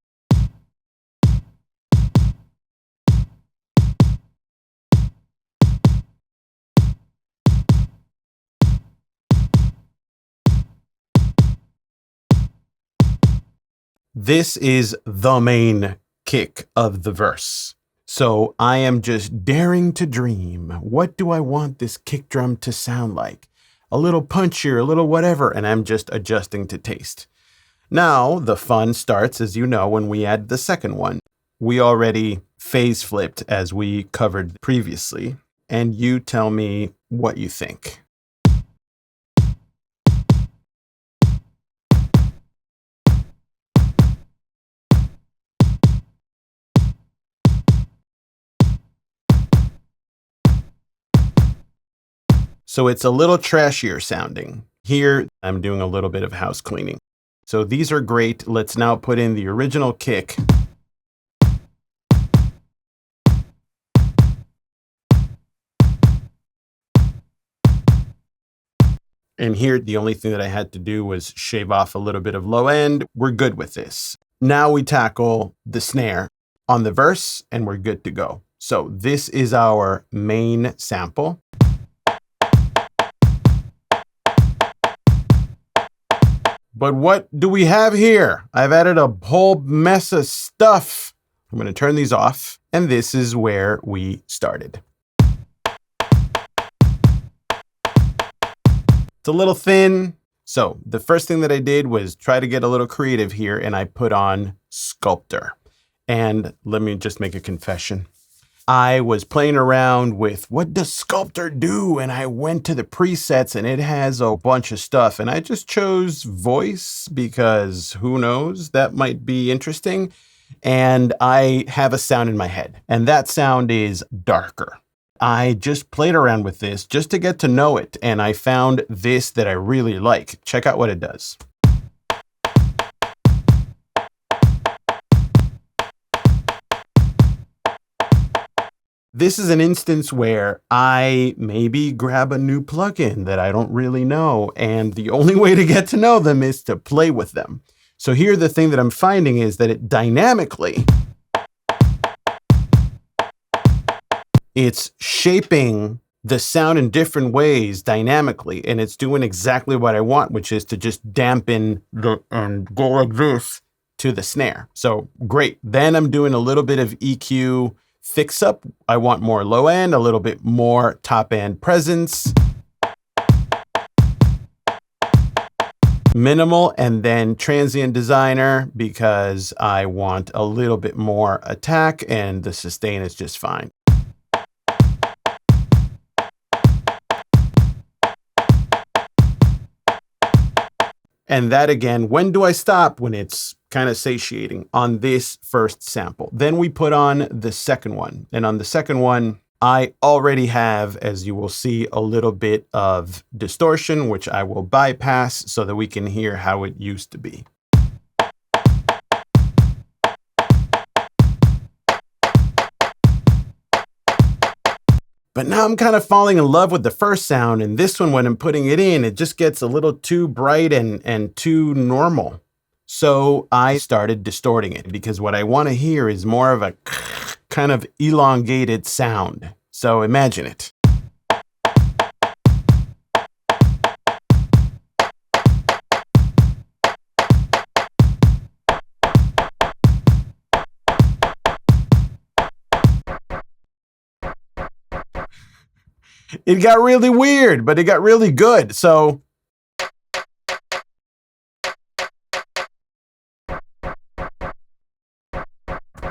This is the main kick of the verse. So I am just daring to dream. What do I want this kick drum to sound like? A little punchier, a little whatever, and I'm just adjusting to taste. Now, the fun starts, as you know, when we add the second one. We already phase flipped as we covered previously, and you tell me what you think. So it's a little trashier sounding. Here, I'm doing a little bit of house cleaning. So these are great. Let's now put in the original kick. And here, the only thing that I had to do was shave off a little bit of low end. We're good with this. Now we tackle the snare on the verse and we're good to go. So this is our main sample. But what do we have here? I've added a whole mess of stuff. I'm going to turn these off. And this is where we started. It's a little thin. So the first thing that I did was try to get a little creative here, and I put on Sculptor. And let me just make a confession. I was playing around with what does Sculptor do? And I went to the presets and it has a bunch of stuff. And I just chose voice because who knows, that might be interesting. And I have a sound in my head and that sound is darker. I just played around with this just to get to know it. And I found this that I really like. Check out what it does. This is an instance where I maybe grab a new plugin that I don't really know, and the only way to get to know them is to play with them. So here the thing that I'm finding is that it dynamically, it's shaping the sound in different ways dynamically, and it's doing exactly what I want, which is to just dampen the go like this to the snare. So great. Then I'm doing a little bit of EQ fix up. I want more low end, a little bit more top end presence. Minimal, and then Transient Designer because I want a little bit more attack and the sustain is just fine. And that again, when do I stop? When it's kind of satiating on this first sample. Then we put on the second one. And on the second one, I already have, as you will see, a little bit of distortion, which I will bypass so that we can hear how it used to be. But now I'm kind of falling in love with the first sound, and this one, when I'm putting it in, it just gets a little too bright and too normal. So I started distorting it because what I want to hear is more of a kind of elongated sound. So imagine it. It got really weird, but it got really good. So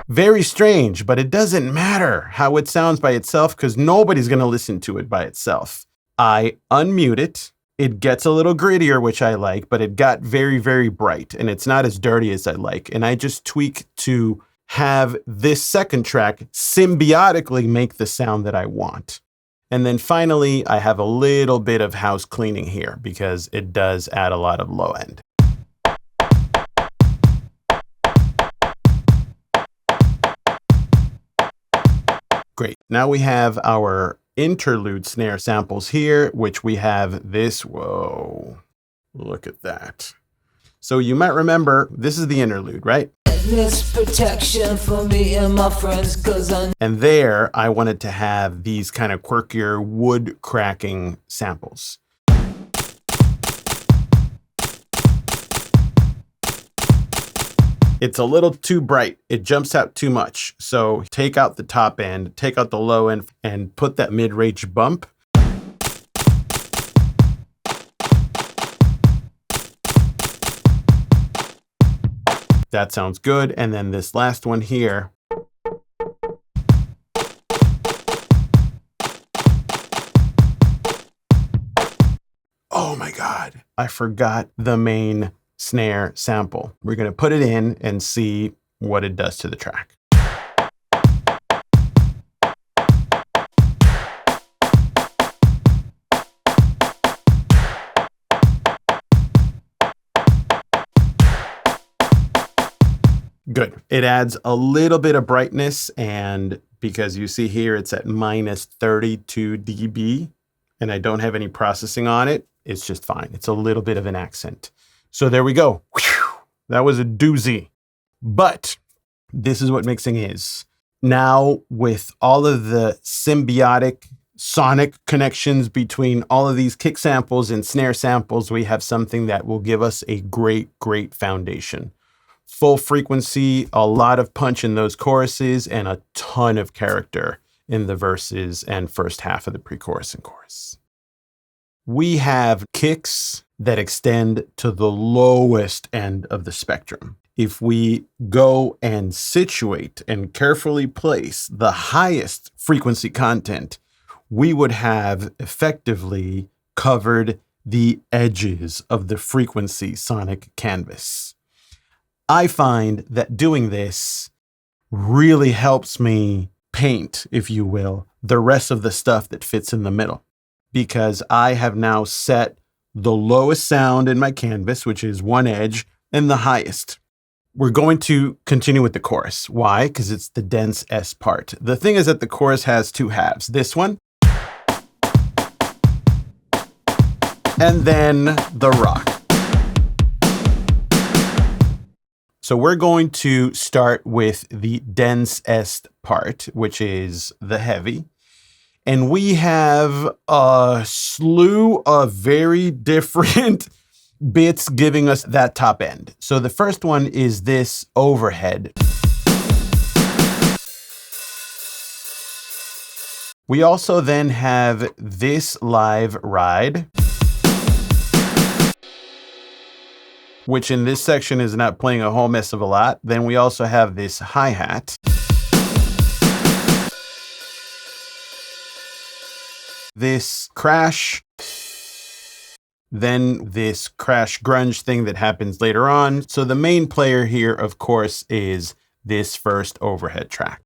very strange, but it doesn't matter how it sounds by itself because nobody's going to listen to it by itself. I unmute it. It gets a little grittier, which I like, but it got very, very bright and it's not as dirty as I like. And I just tweak to have this second track symbiotically make the sound that I want. And then finally, I have a little bit of house cleaning here because it does add a lot of low end. Great. Now we have our interlude snare samples here, which we have this. Whoa, look at that. So you might remember, this is the interlude, right? Protection for me and my friends, 'cause and there I wanted to have these kind of quirkier wood cracking samples. It's a little too bright. It jumps out too much. So take out the top end, take out the low end, and put that mid-range bump. That sounds good. And then this last one here. Oh my God, I forgot the main snare sample. We're going to put it in and see what it does to the track. Good. It adds a little bit of brightness, and because you see here it's at minus 32 dB and I don't have any processing on it, it's just fine. It's a little bit of an accent. So there we go. Whew, that was a doozy. But this is what mixing is. Now, with all of the symbiotic sonic connections between all of these kick samples and snare samples, we have something that will give us a great, great foundation. Full frequency, a lot of punch in those choruses, and a ton of character in the verses and first half of the pre-chorus and chorus. We have kicks that extend to the lowest end of the spectrum. If we go and situate and carefully place the highest frequency content, we would have effectively covered the edges of the frequency sonic canvas. I find that doing this really helps me paint, if you will, the rest of the stuff that fits in the middle, because I have now set the lowest sound in my canvas, which is one edge, and the highest. We're going to continue with the chorus. Why? Because it's the dense S part. The thing is that the chorus has two halves. This one, and then the rock. So we're going to start with the dense S part, which is the heavy. And we have a slew of very different bits giving us that top end. So the first one is this overhead. We also then have this live ride, which in this section is not playing a whole mess of a lot. Then we also have this hi-hat. This crash, then this crash grunge thing that happens later on. So the main player here, of course, is this first overhead track.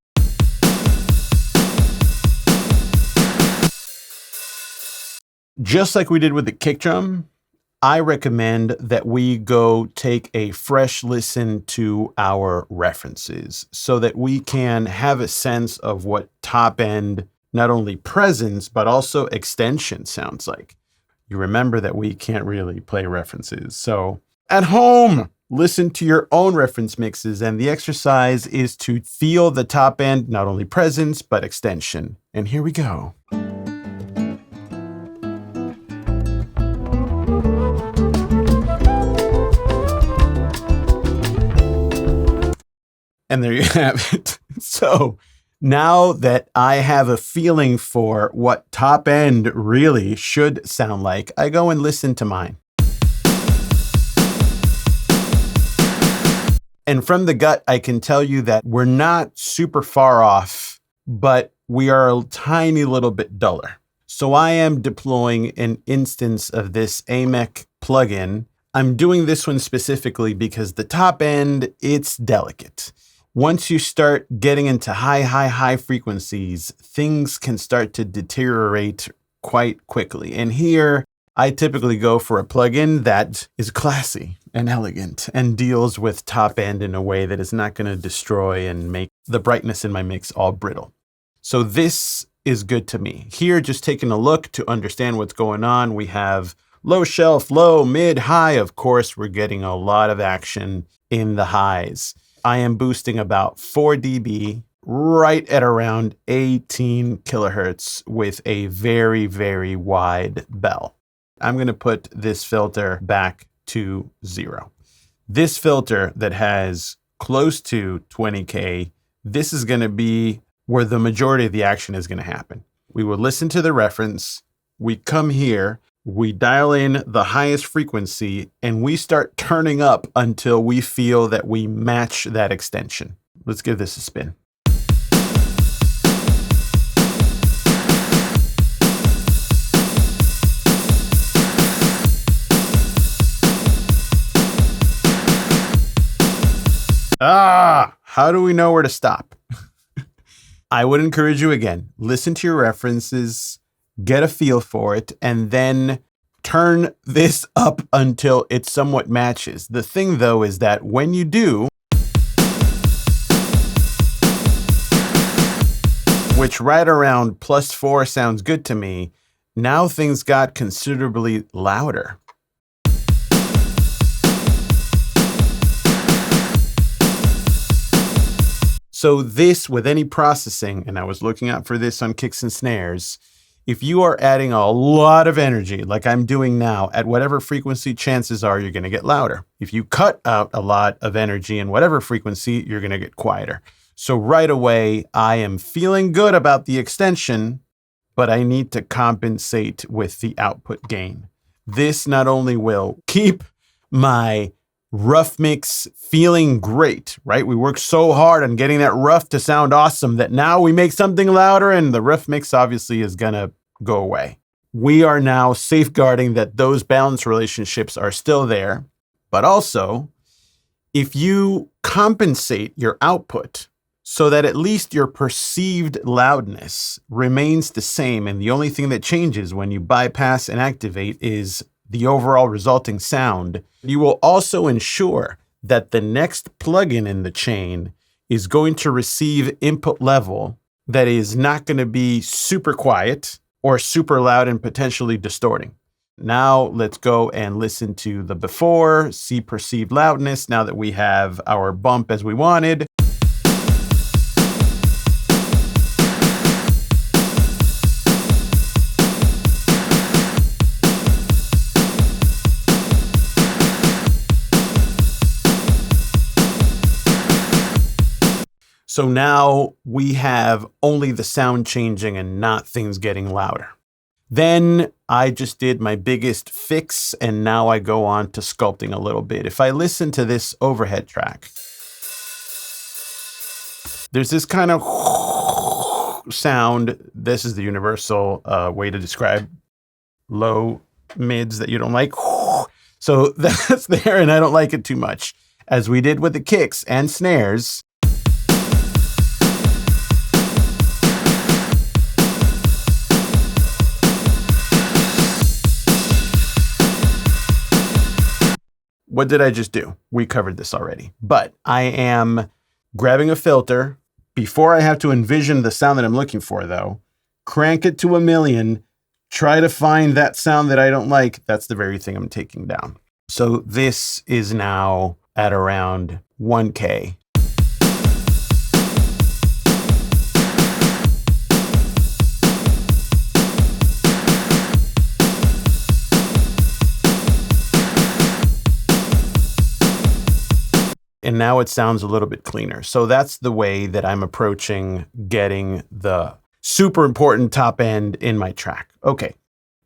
Just like we did with the kick drum, I recommend that we go take a fresh listen to our references so that we can have a sense of what top end, not only presence, but also extension sounds like. You remember that we can't really play references. So at home, listen to your own reference mixes. And the exercise is to feel the top end, not only presence, but extension. And here we go. And there you have it. So Now that I have a feeling for what top end really should sound like, I go and listen to mine. And from the gut, I can tell you that we're not super far off, but we are a tiny little bit duller. So I am deploying an instance of this AMEC plugin. I'm doing this one specifically because the top end, it's delicate. Once you start getting into high frequencies, things can start to deteriorate quite quickly. And here, I typically go for a plugin that is classy and elegant and deals with top end in a way that is not going to destroy and make the brightness in my mix all brittle. So this is good to me. Here, just taking a look to understand what's going on, we have low shelf, low, mid, high. Of course, we're getting a lot of action in the highs. I am boosting about 4 dB right at around 18 kilohertz with a very wide bell. I'm going to put this filter back to 0. This filter that has close to 20K, this is going to be where the majority of the action is going to happen. We will listen to the reference, we come here, we dial in the highest frequency, and we start turning up until we feel that we match that extension. Let's give this a spin. How do we know where to stop? I would encourage you again, listen to your references, get a feel for it, and then turn this up until it somewhat matches. The thing though is that when you do, which right around +4 sounds good to me, now things got considerably louder. So this, with any processing, and I was looking out for this on kicks and snares, if you are adding a lot of energy, like I'm doing now, at whatever frequency, chances are you're going to get louder. If you cut out a lot of energy in whatever frequency, you're going to get quieter. So right away, I am feeling good about the extension, but I need to compensate with the output gain. This not only will keep my rough mix feeling great, right? We worked so hard on getting that rough to sound awesome that now we make something louder and the rough mix obviously is gonna go away. We are now safeguarding that those balance relationships are still there, but also if you compensate your output so that at least your perceived loudness remains the same, and the only thing that changes when you bypass and activate is the overall resulting sound, you will also ensure that the next plugin in the chain is going to receive input level that is not going to be super quiet or super loud and potentially distorting. Now let's go and listen to the before, see perceived loudness now that we have our bump as we wanted. So now we have only the sound changing and not things getting louder. Then I just did my biggest fix, and now I go on to sculpting a little bit. If I listen to this overhead track, there's this kind of sound. This is the universal way to describe low mids that you don't like. So that's there, and I don't like it too much. As we did with the kicks and snares, what did I just do? We covered this already, but I am grabbing a filter before I have to envision the sound that I'm looking for though, crank it to 1,000,000, try to find that sound that I don't like. That's the very thing I'm taking down. So this is now at around 1K. And now it sounds a little bit cleaner. So that's the way that I'm approaching getting the super important top end in my track. Okay,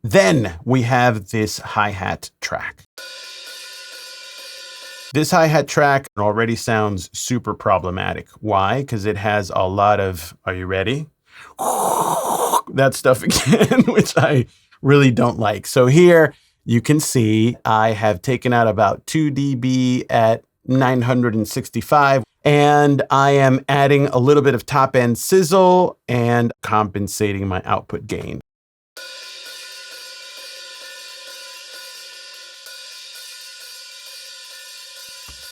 then we have this hi-hat track. This hi-hat track already sounds super problematic. Why? Because it has a lot of, are you ready? That stuff again, which I really don't like. So here you can see I have taken out about 2 dB at 965, and I am adding a little bit of top end sizzle and compensating my output gain.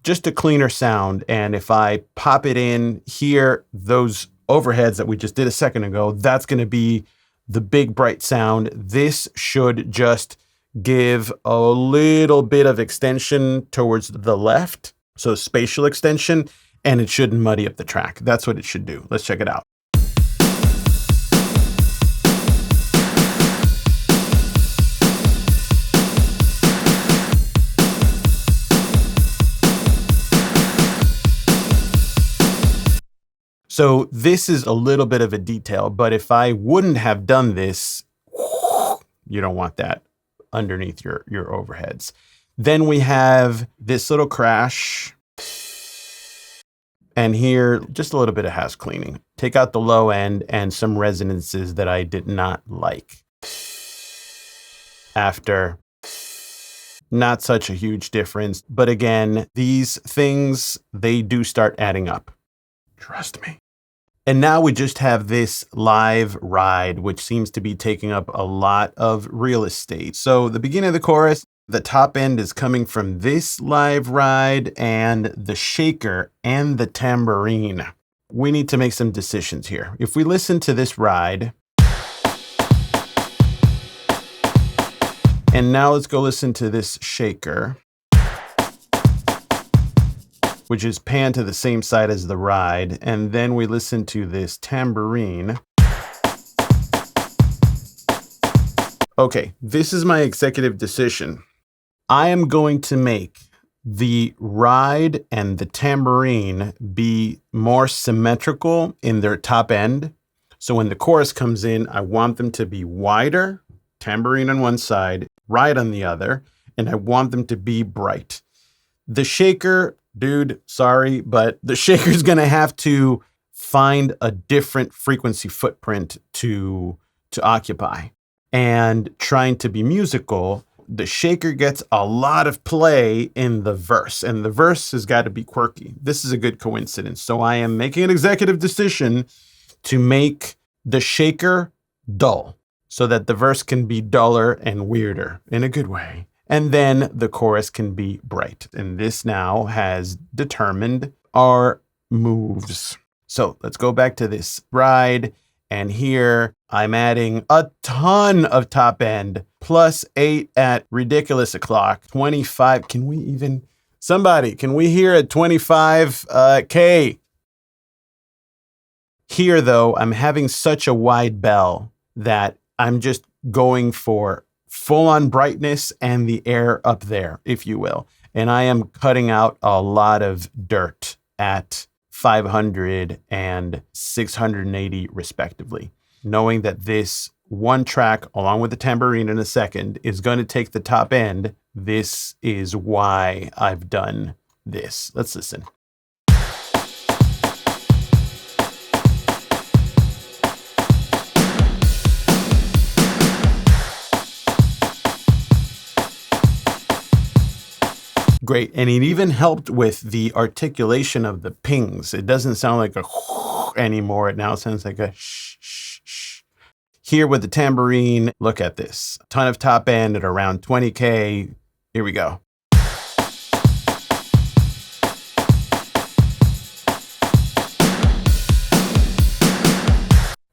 Just a cleaner sound, and if I pop it in here, those overheads that we just did a second ago, that's going to be the big bright sound. This should just give a little bit of extension towards the left, so spatial extension, and it shouldn't muddy up the track. That's what it should do. Let's check it out. So this is a little bit of a detail, but if I wouldn't have done this, you don't want that underneath your overheads. Then we have this little crash. And here, just a little bit of house cleaning. Take out the low end and some resonances that I did not like. After, not such a huge difference. But again, these things, they do start adding up. Trust me. And now we just have this live ride, which seems to be taking up a lot of real estate. So the beginning of the chorus, the top end is coming from this live ride and the shaker and the tambourine. We need to make some decisions here. If we listen to this ride, and now let's go listen to this shaker, which is panned to the same side as the ride. And then we listen to this tambourine. Okay, this is my executive decision. I am going to make the ride and the tambourine be more symmetrical in their top end. So when the chorus comes in, I want them to be wider, tambourine on one side, ride on the other, and I want them to be bright. The shaker, dude, sorry, but the shaker's going to have to find a different frequency footprint to occupy. And trying to be musical, the shaker gets a lot of play in the verse, and the verse has got to be quirky. This is a good coincidence. So I am making an executive decision to make the shaker dull so that the verse can be duller and weirder in a good way. And then the chorus can be bright. And this now has determined our moves. So let's go back to this ride. And here I'm adding a ton of top end, +8 at ridiculous o'clock, 25. Can we hear a 25K? Here though, I'm having such a wide bell that I'm just going for full on brightness and the air up there, if you will. And I am cutting out a lot of dirt at 500 and 680 respectively, knowing that this one track, along with the tambourine in a second, is going to take the top end. This is why I've done this. Let's listen. Great. And it even helped with the articulation of the pings. It doesn't sound like a anymore. It now sounds like a shh, shh, shh. Here with the tambourine, look at this. A ton of top end at around 20K. Here we go.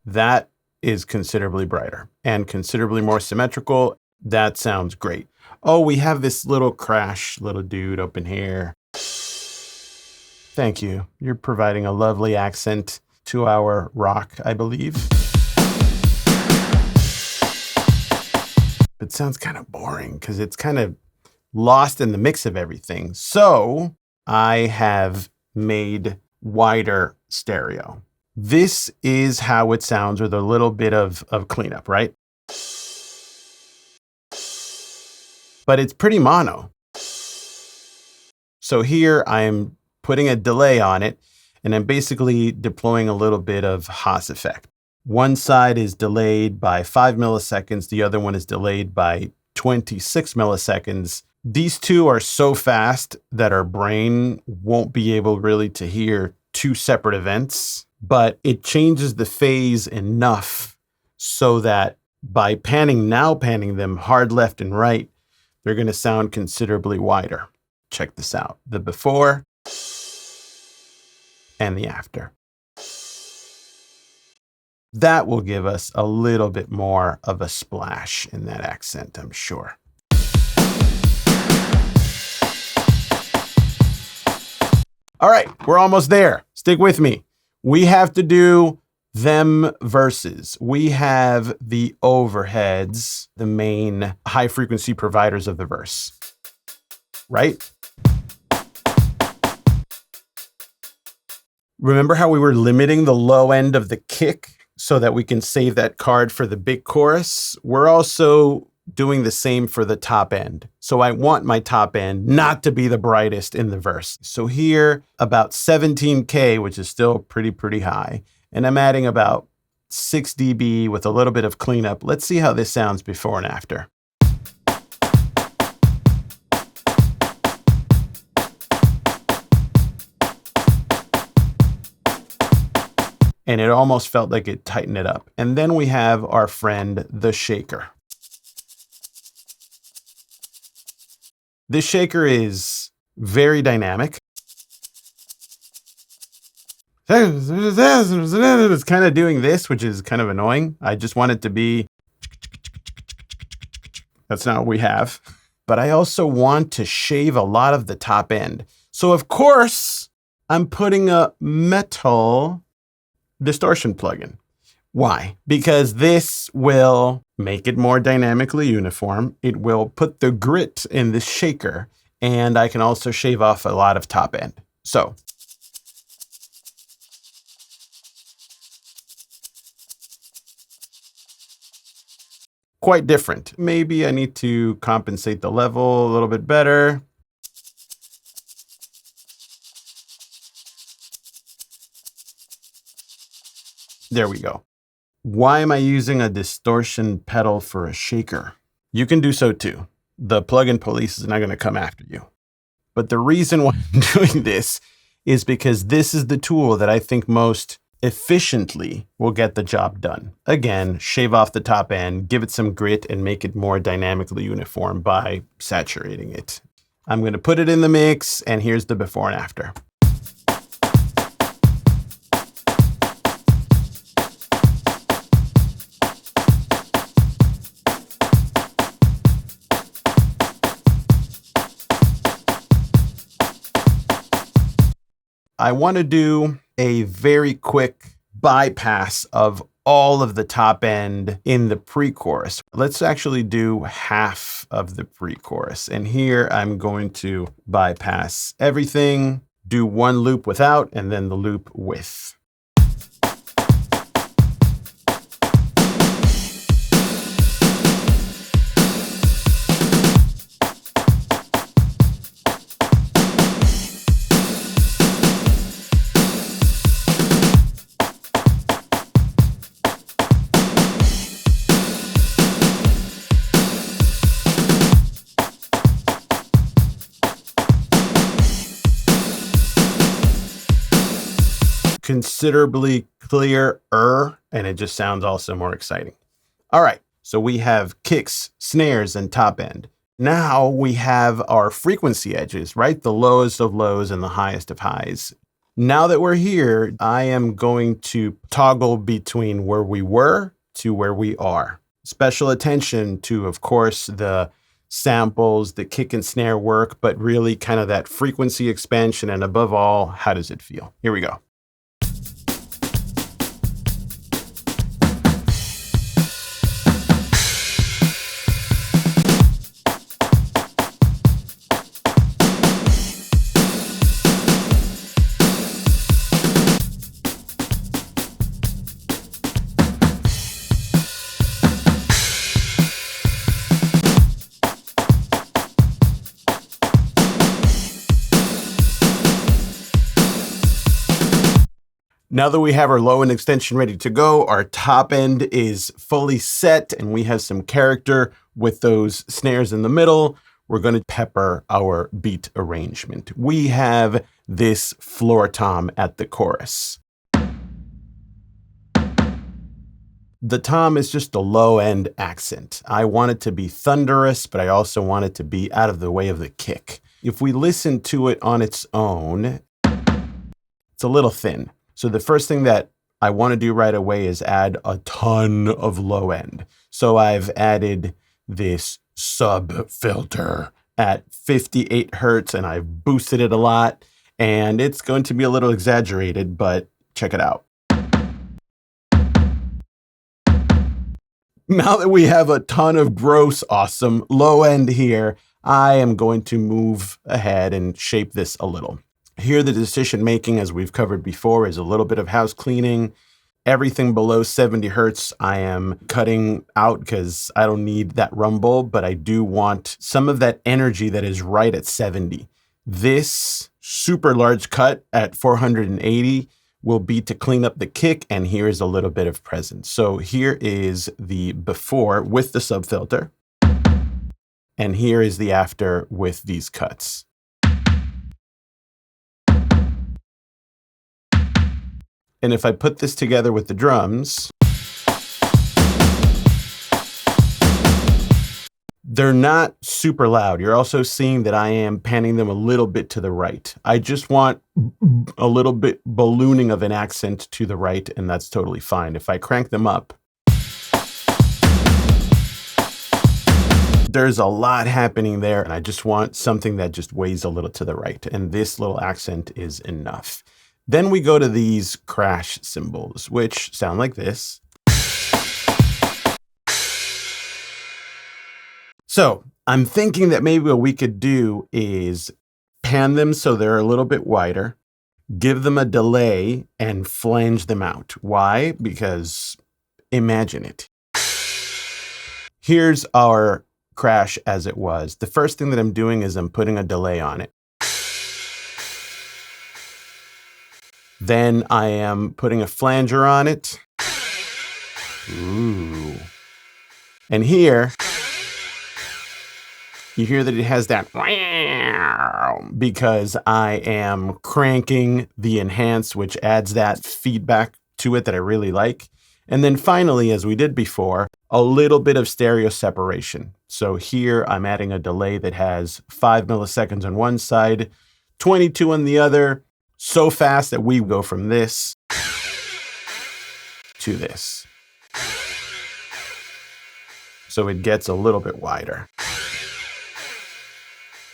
That is considerably brighter and considerably more symmetrical. That sounds great. Oh, we have this little crash, little dude up in here. Thank you. You're providing a lovely accent to our rock, I believe. It sounds kind of boring because it's kind of lost in the mix of everything. So I have made wider stereo. This is how it sounds with a little bit of cleanup, right? But it's pretty mono. So here I'm putting a delay on it, and I'm basically deploying a little bit of Haas effect. One side is delayed by 5 milliseconds. The other one is delayed by 26 milliseconds. These two are so fast that our brain won't be able really to hear two separate events, but it changes the phase enough so that by panning them hard left and right, they're going to sound considerably wider. Check this out. The before and the after. That will give us a little bit more of a splash in that accent, I'm sure. All right, we're almost there. Stick with me. We have to do them verses. We have the overheads, the main high frequency providers of the verse, right? Remember how we were limiting the low end of the kick so that we can save that card for the big chorus? We're also doing the same for the top end. So I want my top end not to be the brightest in the verse. So here, about 17K, which is still pretty high. And I'm adding about 6 dB with a little bit of cleanup. Let's see how this sounds before and after. And it almost felt like it tightened it up. And then we have our friend, the shaker. This shaker is very dynamic. It's kind of doing this, which is kind of annoying. I just want it to be. That's not what we have. But I also want to shave a lot of the top end. So of course, I'm putting a metal distortion plugin. Why? Because this will make it more dynamically uniform. It will put the grit in the shaker, and I can also shave off a lot of top end. So quite different. Maybe I need to compensate the level a little bit better. There we go. Why am I using a distortion pedal for a shaker? You can do so too. The plugin police is not going to come after you. But the reason why I'm doing this is because this is the tool that I think most efficiently will get the job done. Again, shave off the top end, give it some grit, and make it more dynamically uniform by saturating it. I'm going to put it in the mix, and here's the before and after. I want to do a very quick bypass of all of the top end in the pre-chorus. Let's actually do half of the pre-chorus. And here I'm going to bypass everything, do one loop without, and then the loop with. Considerably clearer, and it just sounds also more exciting. All right, so we have kicks, snares, and top end. Now we have our frequency edges, right? The lowest of lows and the highest of highs. Now that we're here, I am going to toggle between where we were to where we are. Special attention to, of course, the samples, the kick and snare work, but really kind of that frequency expansion, and above all, how does it feel? Here we go. Now that we have our low end extension ready to go, our top end is fully set and we have some character with those snares in the middle, we're going to pepper our beat arrangement. We have this floor tom at the chorus. The tom is just a low end accent. I want it to be thunderous, but I also want it to be out of the way of the kick. If we listen to it on its own, it's a little thin. So the first thing that I want to do right away is add a ton of low end. So I've added this sub filter at 58 hertz and I've boosted it a lot, and it's going to be a little exaggerated, but check it out. Now that we have a ton of gross, awesome low end here, I am going to move ahead and shape this a little. Here, the decision making, as we've covered before, is a little bit of house cleaning. Everything below 70 hertz, I am cutting out because I don't need that rumble, but I do want some of that energy that is right at 70. This super large cut at 480 will be to clean up the kick, and here is a little bit of presence. So here is the before with the sub filter, and here is the after with these cuts. And if I put this together with the drums, they're not super loud. You're also seeing that I am panning them a little bit to the right. I just want a little bit ballooning of an accent to the right, and that's totally fine. If I crank them up, there's a lot happening there, and I just want something that just weighs a little to the right, and this little accent is enough. Then we go to these crash cymbals, which sound like this. So I'm thinking that maybe what we could do is pan them so they're a little bit wider, give them a delay, and flange them out. Why? Because imagine it. Here's our crash as it was. The first thing that I'm doing is I'm putting a delay on it. Then I am putting a flanger on it. Ooh. And here, you hear that it has that because I am cranking the enhance, which adds that feedback to it that I really like. And then finally, as we did before, a little bit of stereo separation. So here I'm adding a delay that has 5 milliseconds on one side, 22 on the other, so fast that we go from this to this. So it gets a little bit wider.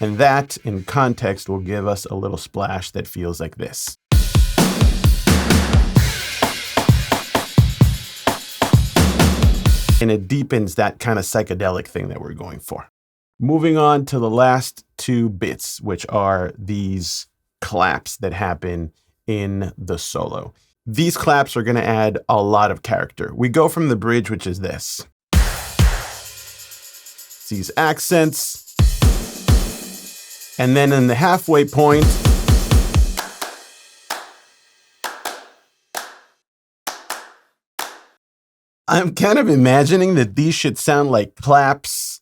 And that, in context, will give us a little splash that feels like this. And it deepens that kind of psychedelic thing that we're going for. Moving on to the last two bits, which are these claps that happen in the solo. These claps are going to add a lot of character. We go from the bridge, which is this. These accents. And then in the halfway point, I'm kind of imagining that these should sound like claps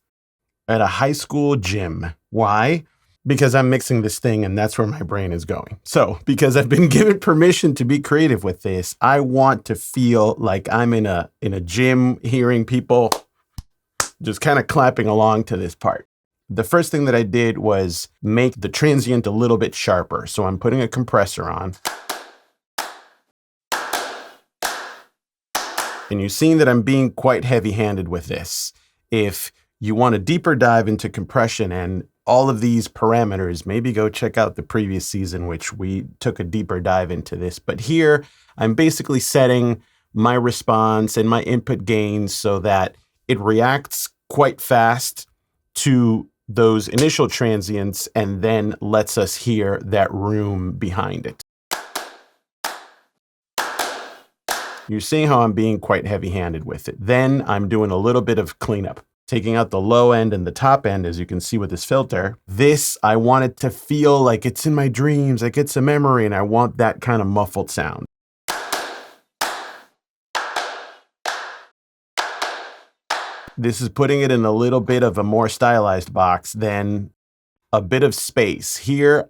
at a high school gym. Why? Because I'm mixing this thing and that's where my brain is going. So, because I've been given permission to be creative with this, I want to feel like I'm in a gym hearing people just kind of clapping along to this part. The first thing that I did was make the transient a little bit sharper. So I'm putting a compressor on. And you've seen that I'm being quite heavy-handed with this. If you want a deeper dive into compression and all of these parameters, maybe go check out the previous season, which we took a deeper dive into this. But here, I'm basically setting my response and my input gains so that it reacts quite fast to those initial transients and then lets us hear that room behind it. You're seeing how I'm being quite heavy-handed with it. Then I'm doing a little bit of cleanup, taking out the low end and the top end, as you can see with this filter. This, I want it to feel like it's in my dreams, like it's a memory, and I want that kind of muffled sound. This is putting it in a little bit of a more stylized box, then a bit of space. Here,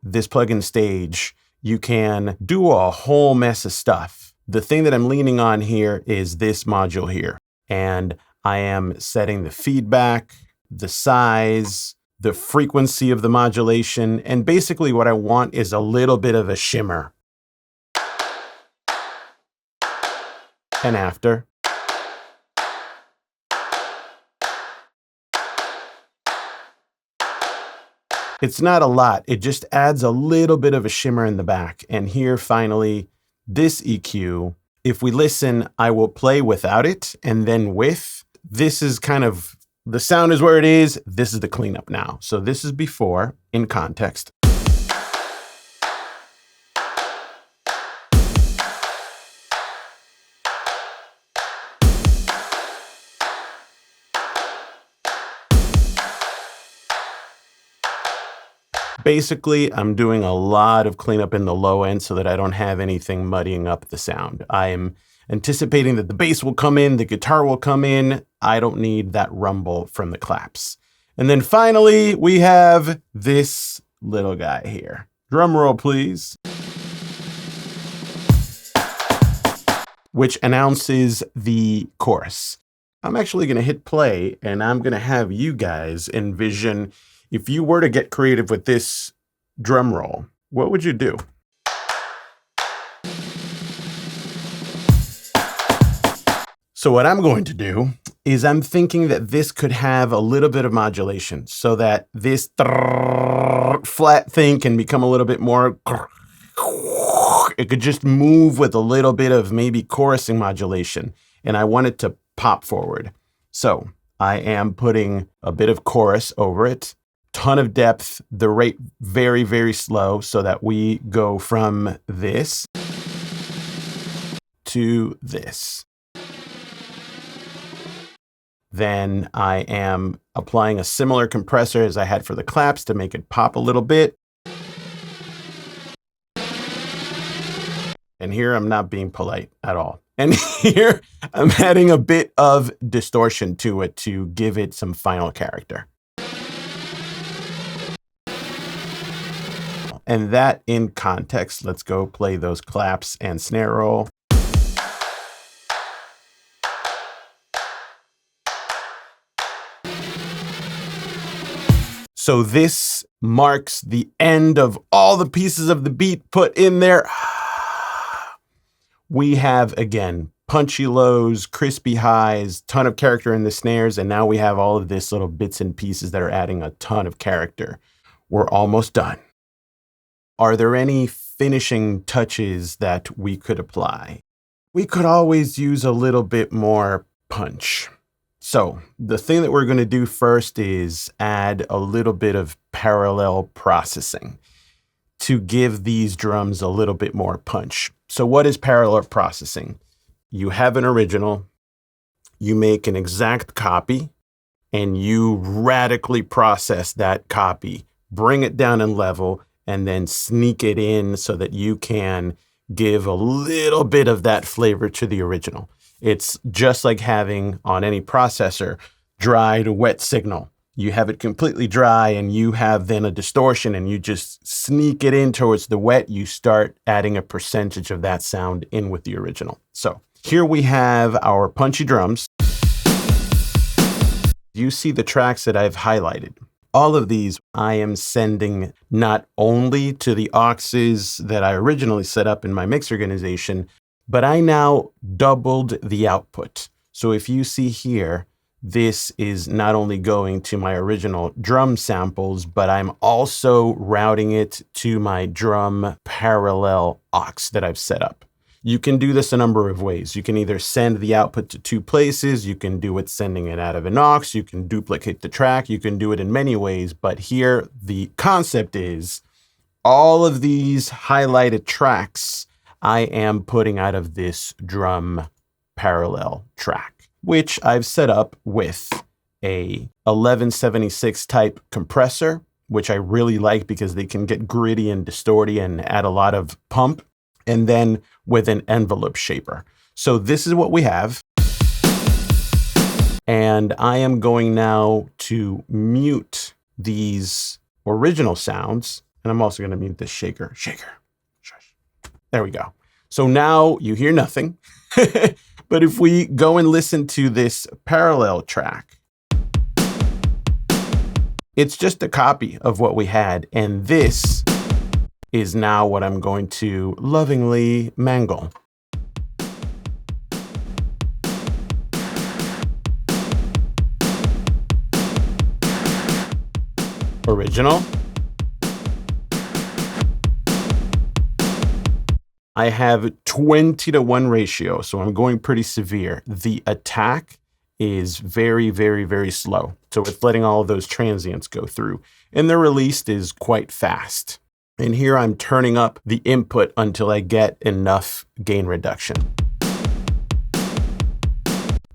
this plugin stage, you can do a whole mess of stuff. The thing that I'm leaning on here is this module here. And I am setting the feedback, the size, the frequency of the modulation, and basically what I want is a little bit of a shimmer. And after. It's not a lot. It just adds a little bit of a shimmer in the back. And here, finally, this EQ, if we listen, I will play without it and then with. This is kind of, the sound is where it is. This is the cleanup now. So this is before in context. Basically, I'm doing a lot of cleanup in the low end so that I don't have anything muddying up the sound. I am anticipating that the bass will come in, the guitar will come in. I don't need that rumble from the claps. And then finally, we have this little guy here. Drum roll, please. Which announces the chorus. I'm actually going to hit play and I'm going to have you guys envision if you were to get creative with this drum roll, what would you do? So what I'm going to do is I'm thinking that this could have a little bit of modulation so that this flat thing can become a little bit more. It could just move with a little bit of maybe chorusing modulation. And I want it to pop forward. So I am putting a bit of chorus over it. Ton of depth, the rate very, very slow so that we go from this to this. Then I am applying a similar compressor as I had for the claps to make it pop a little bit. And here I'm not being polite at all. And here I'm adding a bit of distortion to it to give it some final character. And that in context, let's go play those claps and snare roll. So this marks the end of all the pieces of the beat put in there. We have, again, punchy lows, crispy highs, ton of character in the snares, and now we have all of this little bits and pieces that are adding a ton of character. We're almost done. Are there any finishing touches that we could apply? We could always use a little bit more punch. So the thing that we're going to do first is add a little bit of parallel processing to give these drums a little bit more punch. So what is parallel processing? You have an original, you make an exact copy, and you radically process that copy, bring it down in level, and then sneak it in so that you can give a little bit of that flavor to the original. It's just like having on any processor, dry to wet signal. You have it completely dry and you have then a distortion and you just sneak it in towards the wet. You start adding a percentage of that sound in with the original. So here we have our punchy drums. You see the tracks that I've highlighted. All of these I am sending not only to the auxes that I originally set up in my mix organization, but I now doubled the output. So if you see here, this is not only going to my original drum samples, but I'm also routing it to my drum parallel aux that I've set up. You can do this a number of ways. You can either send the output to two places. You can do it sending it out of an aux. You can duplicate the track. You can do it in many ways. But here, the concept is all of these highlighted tracks I am putting out of this drum parallel track, which I've set up with a 1176 type compressor, which I really like because they can get gritty and distorty and add a lot of pump. And then with an envelope shaper. So this is what we have. And I am going now to mute these original sounds. And I'm also going to mute this shaker. Shush. There we go. So now you hear nothing. But if we go and listen to this parallel track, it's just a copy of what we had. And this is now what I'm going to lovingly mangle. Original. I have 20-to-1 ratio, so I'm going pretty severe. The attack is very, very, very slow. So it's letting all of those transients go through. And the release is quite fast. And here I'm turning up the input until I get enough gain reduction.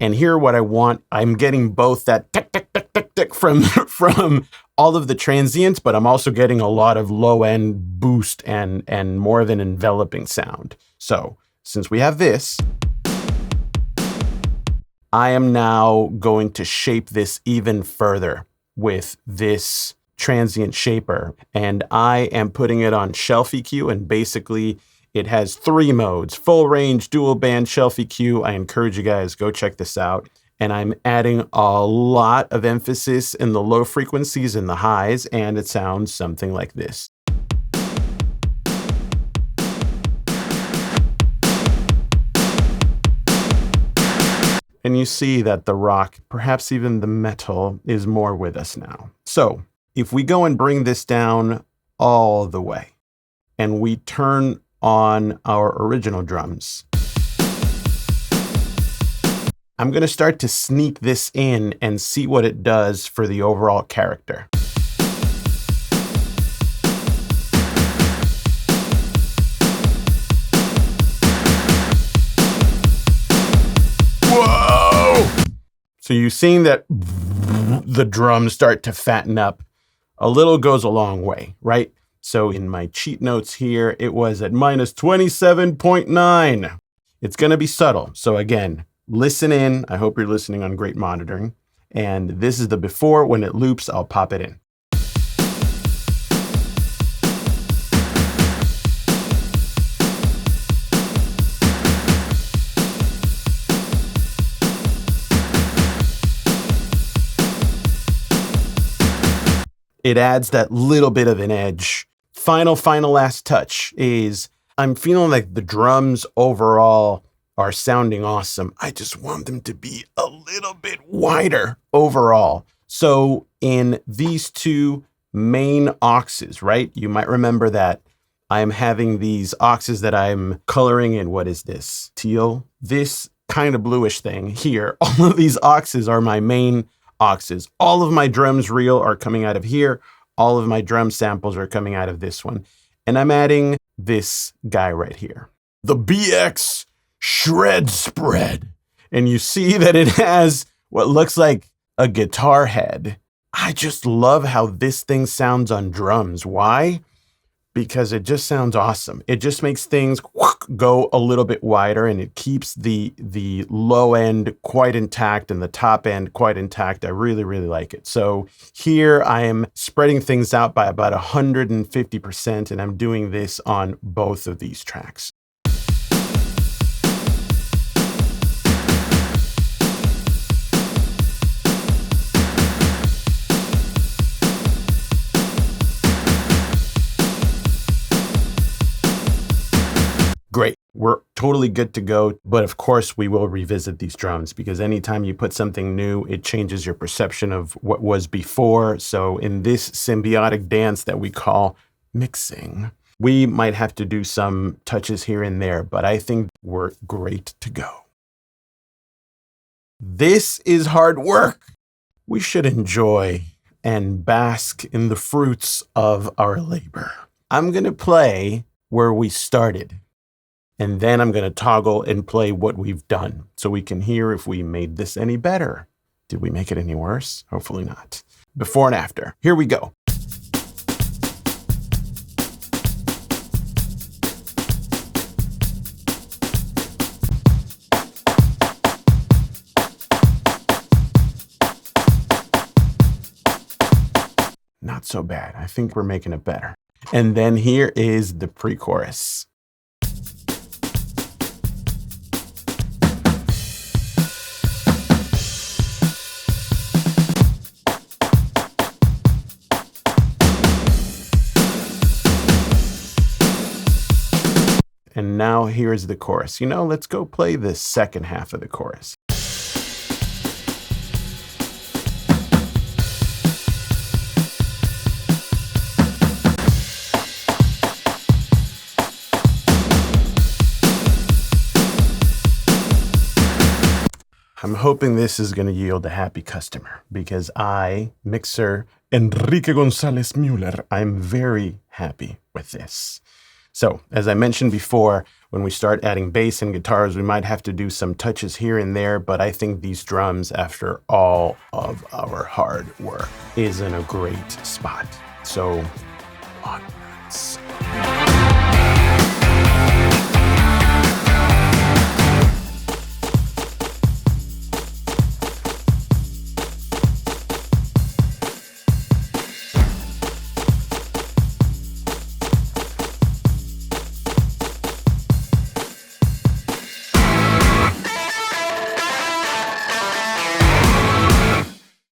And here what I want, I'm getting both that tick, tick, tick, tick, tick from all of the transients, but I'm also getting a lot of low end boost and more of an enveloping sound. So since we have this, I am now going to shape this even further with this transient shaper. And I am putting it on shelf EQ, and basically it has 3 modes: full range, dual band, shelf EQ. I encourage you guys, go check this out. And I'm adding a lot of emphasis in the low frequencies and the highs, and it sounds something like this. And you see that the rock, perhaps even the metal, is more with us now. So if we go and bring this down all the way, and we turn on our original drums, I'm going to start to sneak this in and see what it does for the overall character. Whoa! So you're seeing that the drums start to fatten up. A little goes a long way, right? So in my cheat notes here, it was at minus 27.9. It's going to be subtle. So again, listen in. I hope you're listening on great monitoring. And this is the before. When it loops, I'll pop it in. It adds that little bit of an edge. Final last touch is I'm feeling like the drums overall are sounding awesome. I just want them to be a little bit wider overall. So in these 2 main auxes, right? You might remember that I'm having these auxes that I'm coloring in. What is this? Teal? This kind of bluish thing here. All of these auxes are my main auxes. All of my drums reel are coming out of here. All of my drum samples are coming out of this one. And I'm adding this guy right here, the BX Shred Spread. And you see that it has what looks like a guitar head. I just love how this thing sounds on drums. Why? Because it just sounds awesome. It just makes things go a little bit wider, and it keeps the low end quite intact and the top end quite intact. I really, really like it. So here I am spreading things out by about 150%, and I'm doing this on both of these tracks. Great. We're totally good to go. But of course, we will revisit these drums, because anytime you put something new, it changes your perception of what was before. So in this symbiotic dance that we call mixing, we might have to do some touches here and there, but I think we're great to go. This is hard work. We should enjoy and bask in the fruits of our labor. I'm going to play where we started. And then I'm going to toggle and play what we've done so we can hear if we made this any better. Did we make it any worse? Hopefully not. Before and after. Here we go. so bad. I think we're making it better. And then here is the pre-chorus. And now here's the chorus. Let's go play the second half of the chorus. I'm hoping this is going to yield a happy customer because I, mixer Enrique Gonzalez Müller, I'm very happy with this. So, as I mentioned before, when we start adding bass and guitars, we might have to do some touches here and there, but I think these drums, after all of our hard work, is in a great spot. So, onwards.